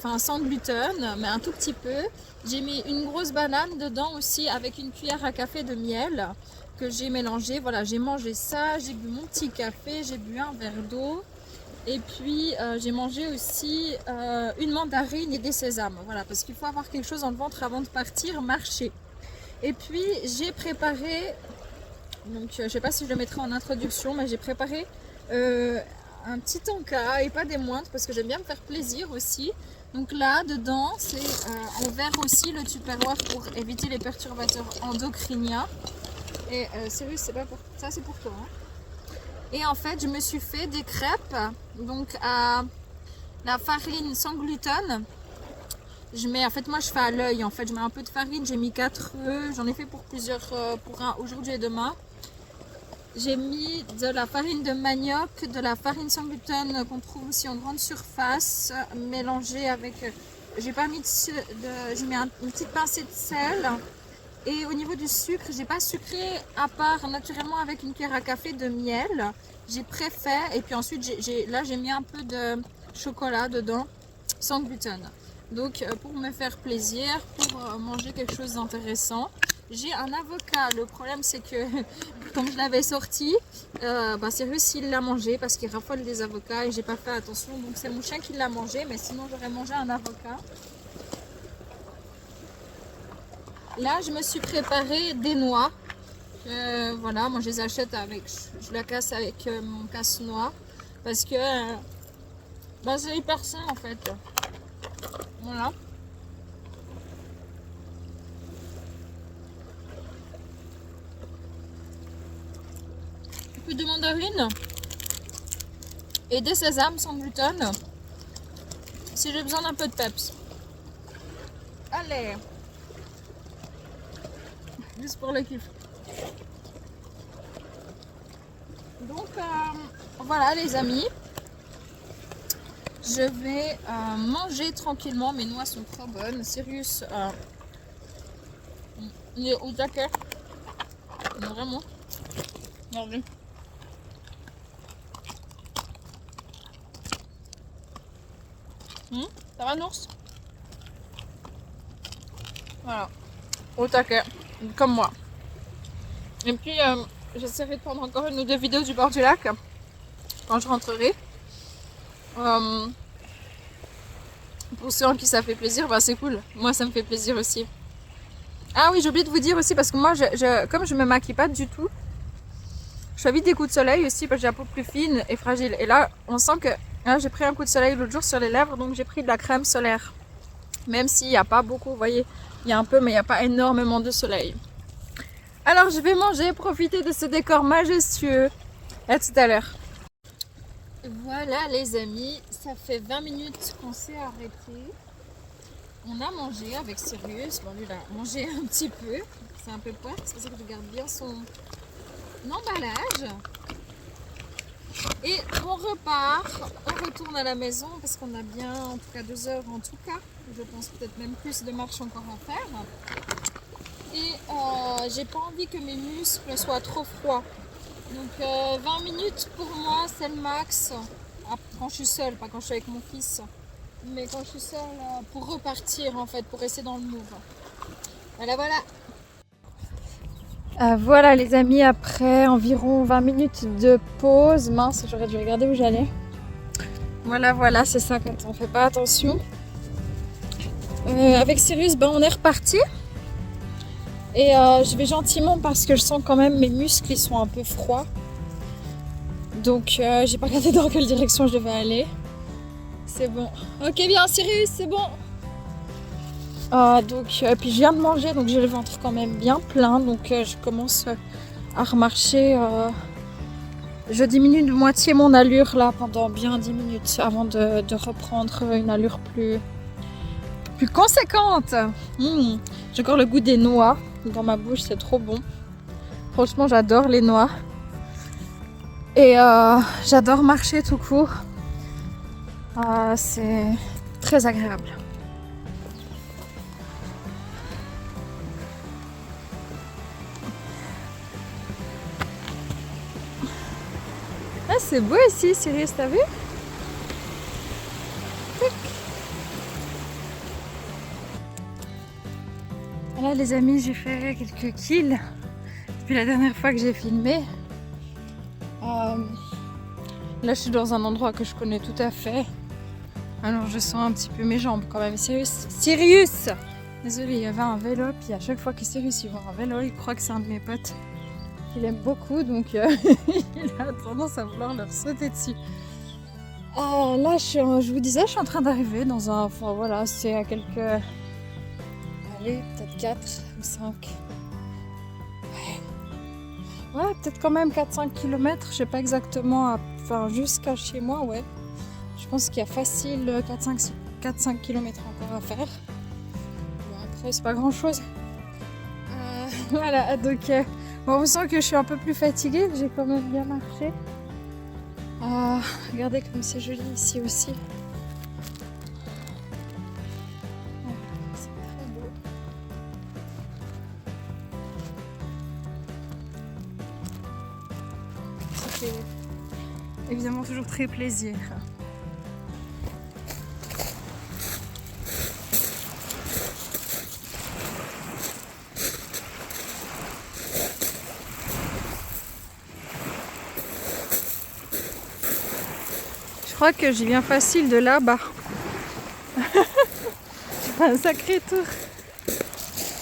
sans gluten, mais un tout petit peu. J'ai mis une grosse banane dedans aussi avec une cuillère à café de miel que j'ai mélangé. Voilà, j'ai mangé ça, j'ai bu mon petit café, j'ai bu un verre d'eau et puis j'ai mangé aussi une mandarine et des sésames. Voilà, parce qu'il faut avoir quelque chose dans le ventre avant de partir marcher. Et puis j'ai préparé, donc je sais pas si je le mettrai en introduction, mais j'ai préparé un petit tanka et pas des moindres parce que j'aime bien me faire plaisir aussi. Donc là dedans c'est en verre aussi le tupperware pour éviter les perturbateurs endocriniens. Et sérieux, c'est pas pour ça, c'est pour toi. Hein. Et en fait je me suis fait des crêpes donc à la farine sans gluten. En fait moi je fais à l'œil, en fait je mets un peu de farine, j'ai mis 4 œufs, j'en ai fait pour plusieurs, pour un aujourd'hui et demain. J'ai mis de la farine de manioc, de la farine sans gluten qu'on trouve aussi en grande surface, mélangée avec, j'ai pas mis j'ai mis une petite pincée de sel. Et au niveau du sucre, j'ai pas sucré à part naturellement avec une cuillère à café de miel. J'ai préfait et puis ensuite j'ai mis un peu de chocolat dedans sans gluten. Donc pour me faire plaisir, pour manger quelque chose d'intéressant. J'ai un avocat. Le problème c'est que comme je l'avais sorti, Sirius il l'a mangé parce qu'il raffole des avocats et j'ai pas fait attention. Donc c'est mon chien qui l'a mangé, mais sinon j'aurais mangé un avocat. Là je me suis préparé des noix. Voilà, moi je les achète avec, je la casse avec mon casse-noix parce que c'est hyper sain en fait. Voilà. Un peu de mandarine et des sésames sans gluten si j'ai besoin d'un peu de peps. Allez, juste pour le kiff. Donc voilà les amis, Je vais manger tranquillement. Mes noix sont trop bonnes. Sirius, il est au taquet. Vraiment. Regardez. Ça va, Nours? Voilà. Au taquet. Comme moi. Et puis, j'essaierai de prendre encore une ou deux vidéos du bord du lac quand je rentrerai. Pour ceux en qui ça fait plaisir, bah c'est cool. Moi, ça me fait plaisir aussi. Ah oui, j'ai oublié de vous dire aussi, parce que moi, comme je me maquille pas du tout, je fais vite des coups de soleil aussi, parce que j'ai la peau plus fine et fragile. Et là, on sent que là, j'ai pris un coup de soleil l'autre jour sur les lèvres, donc j'ai pris de la crème solaire. Même s'il n'y a pas beaucoup, vous voyez, il y a un peu, mais il n'y a pas énormément de soleil. Alors, je vais manger, profiter de ce décor majestueux. À tout à l'heure. Voilà les amis, ça fait 20 minutes qu'on s'est arrêté. On a mangé avec Sirius. Bon, lui, il a mangé un petit peu. C'est un peu pointe, c'est pour ça que je garde bien son emballage. Et on repart, on retourne à la maison parce qu'on a bien, en tout cas 2 heures en tout cas. Je pense peut-être même plus de marche encore à faire. Et j'ai pas envie que mes muscles soient trop froids. Donc 20 minutes pour moi c'est le max. Quand je suis seule, pas quand je suis avec mon fils. Mais quand je suis seule, pour repartir en fait, pour rester dans le move. Voilà, voilà. Voilà les amis, après environ 20 minutes de pause. Mince, j'aurais dû regarder où j'allais. Voilà, c'est ça quand on fait pas attention. Avec Sirius, on est reparti. Et je vais gentiment parce que je sens quand même mes muscles, ils sont un peu froids. Donc j'ai pas regardé dans quelle direction je devais aller. C'est bon. Ok, bien Sirius, c'est bon. Puis je viens de manger, donc j'ai le ventre quand même bien plein. Donc je commence à remarcher. Je diminue de moitié mon allure là pendant bien 10 minutes avant de reprendre une allure plus conséquente. J'ai encore le goût des noix dans ma bouche, c'est trop bon. Franchement, j'adore les noix. Et j'adore marcher tout court. C'est très agréable. Ah, c'est beau ici, Sirius, t'as vu? Voilà les amis, j'ai fait quelques kills depuis la dernière fois que j'ai filmé. Là je suis dans un endroit que je connais tout à fait. Alors je sens un petit peu mes jambes quand même. Sirius! Désolée, il y avait un vélo, puis à chaque fois que Sirius il voit un vélo, il croit que c'est un de mes potes. Il aime beaucoup, donc il a tendance à vouloir leur sauter dessus. Là, je vous disais, je suis en train d'arriver dans un... Enfin voilà, c'est à quelques... Allez, peut-être 4 ou 5. Ouais, peut-être quand même 4-5 km, je sais pas exactement, enfin jusqu'à chez moi, ouais. Je pense qu'il y a facile 4-5 km encore à faire. Bon, après, c'est pas grand-chose. Voilà, donc on sent que je suis un peu plus fatiguée, j'ai quand même bien marché. Regardez comme c'est joli ici aussi. C'est très beau. Ça fait évidemment toujours très plaisir. Je crois que j'y viens facile de là-bas. Un sacré tour.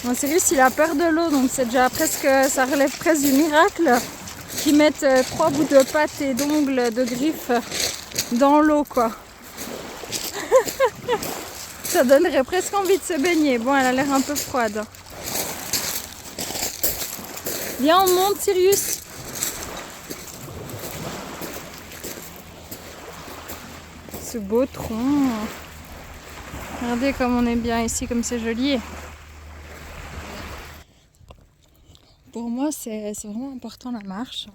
Bon, Sirius il a peur de l'eau, donc c'est déjà presque, ça relève presque du miracle qu'ils mettent 3 bouts de pattes et d'ongles de griffes dans l'eau quoi. Ça donnerait presque envie de se baigner. Bon, elle a l'air un peu froide. Viens, on monte Sirius. Ce beau tronc. Regardez comme on est bien ici, comme c'est joli. Pour moi, c'est vraiment important la marche.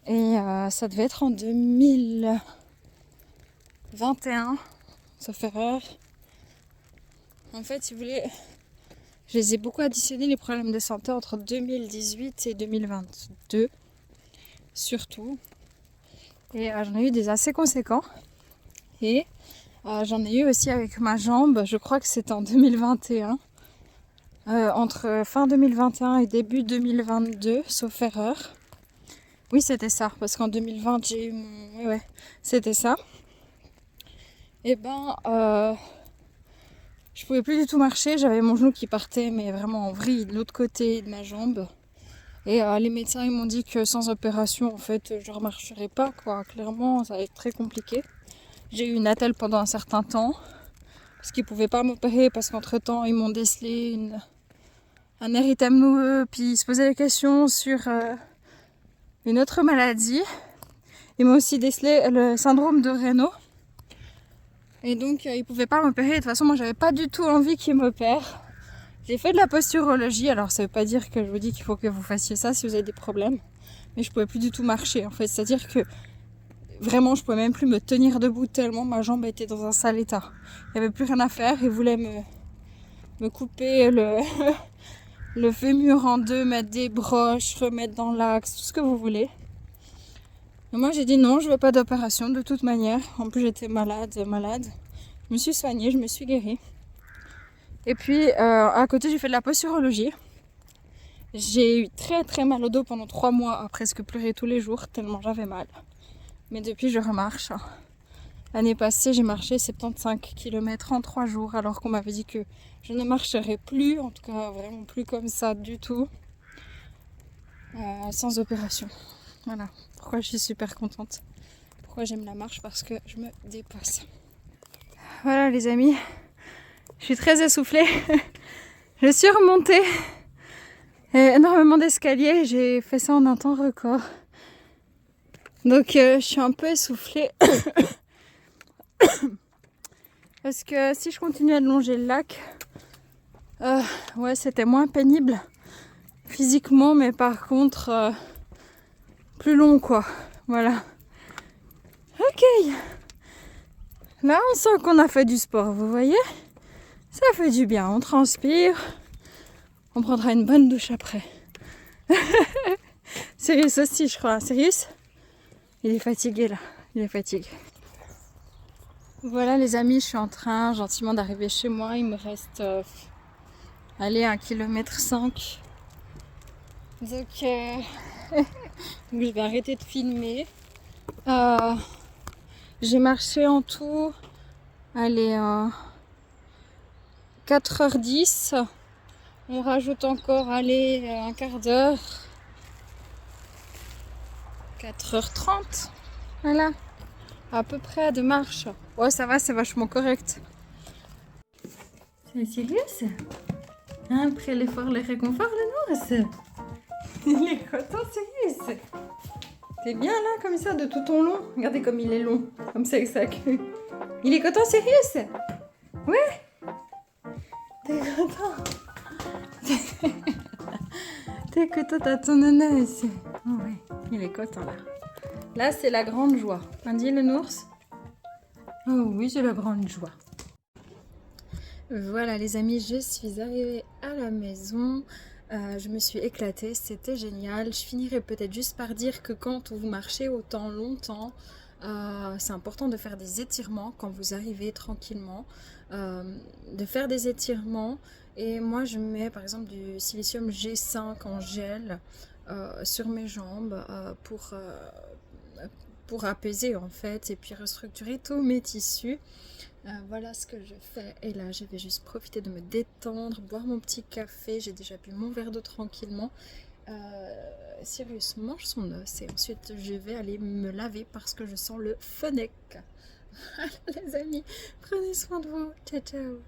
Et ça devait être en 2000. 21, sauf erreur. En fait, si vous voulez, je les ai beaucoup additionnés les problèmes de santé entre 2018 et 2022, surtout. Et j'en ai eu des assez conséquents. Et j'en ai eu aussi avec ma jambe, je crois que c'était en 2021. Entre fin 2021 et début 2022, sauf erreur. Oui, c'était ça, parce qu'en 2020, j'ai eu mon... Ouais, c'était ça. Et je pouvais plus du tout marcher, j'avais mon genou qui partait, mais vraiment en vrille de l'autre côté de ma jambe. Et les médecins ils m'ont dit que sans opération, en fait, je ne remarcherais pas, quoi. Clairement, ça allait être très compliqué. J'ai eu une attelle pendant un certain temps, parce qu'ils ne pouvaient pas m'opérer, parce qu'entre-temps, ils m'ont décelé un érythème noueux, puis ils se posaient des questions sur une autre maladie. Ils m'ont aussi décelé le syndrome de Raynaud. Et donc, ils ne pouvaient pas m'opérer. De toute façon, moi, j'avais pas du tout envie qu'ils m'opèrent. J'ai fait de la posturologie, alors ça veut pas dire que je vous dis qu'il faut que vous fassiez ça si vous avez des problèmes. Mais je pouvais plus du tout marcher, en fait. C'est-à-dire que vraiment, je pouvais même plus me tenir debout tellement ma jambe était dans un sale état. Il n'y avait plus rien à faire. Ils voulaient me couper le fémur en deux, mettre des broches, remettre dans l'axe, tout ce que vous voulez. Et moi, j'ai dit non, je veux pas d'opération de toute manière. En plus, j'étais malade. Je me suis soignée, je me suis guérie. Et puis, à côté, j'ai fait de la posturologie. J'ai eu très très mal au dos pendant 3 mois, à presque pleurer tous les jours, tellement j'avais mal. Mais depuis, je remarche. L'année passée, j'ai marché 75 km en 3 jours, alors qu'on m'avait dit que je ne marcherais plus, en tout cas vraiment plus comme ça du tout, sans opération. Voilà, pourquoi je suis super contente. Pourquoi j'aime la marche, parce que je me dépasse. Voilà les amis. Je suis très essoufflée. Je suis remontée énormément d'escaliers. J'ai fait ça en un temps record. Donc je suis un peu essoufflée. Parce que si je continuais de longer le lac, ouais, c'était moins pénible physiquement, mais par contre plus long quoi. Voilà. Ok. Là on sent qu'on a fait du sport, vous voyez ? Ça fait du bien, on transpire. On prendra une bonne douche après. Sirius aussi, je crois. Sirius, il est fatigué là. Il est fatigué. Voilà les amis, je suis en train gentiment d'arriver chez moi. Il me reste 1,5 km. Donc, je vais arrêter de filmer. J'ai marché en tout, allez, 4h10. On rajoute encore, allez, un quart d'heure. 4h30. Voilà. À peu près de marche. Ouais, ça va, c'est vachement correct. C'est Sirius. Après l'effort, le réconfort, le nourrice. Il est content, Sirius. T'es bien là, comme ça, de tout ton long. Regardez comme il est long. Comme ça, avec sa queue. Il est content, Sirius. Ouais. T'es content. T'es content, t'as ton nana ici. Oh, ouais. Il est content là. Là, c'est la grande joie. On dit le nours? Oh oui, c'est la grande joie. Voilà les amis, je suis arrivée à la maison. Je me suis éclatée, c'était génial. Je finirai peut-être juste par dire que quand vous marchez autant longtemps, c'est important de faire des étirements quand vous arrivez tranquillement. De faire des étirements. Et moi, je mets par exemple du silicium G5 en gel sur mes jambes pour apaiser en fait et puis restructurer tous mes tissus. Voilà ce que je fais et là je vais juste profiter de me détendre, boire mon petit café, j'ai déjà bu mon verre d'eau tranquillement. Sirius mange son os et ensuite je vais aller me laver parce que je sens le Fennec. Voilà les amis, prenez soin de vous, ciao ciao.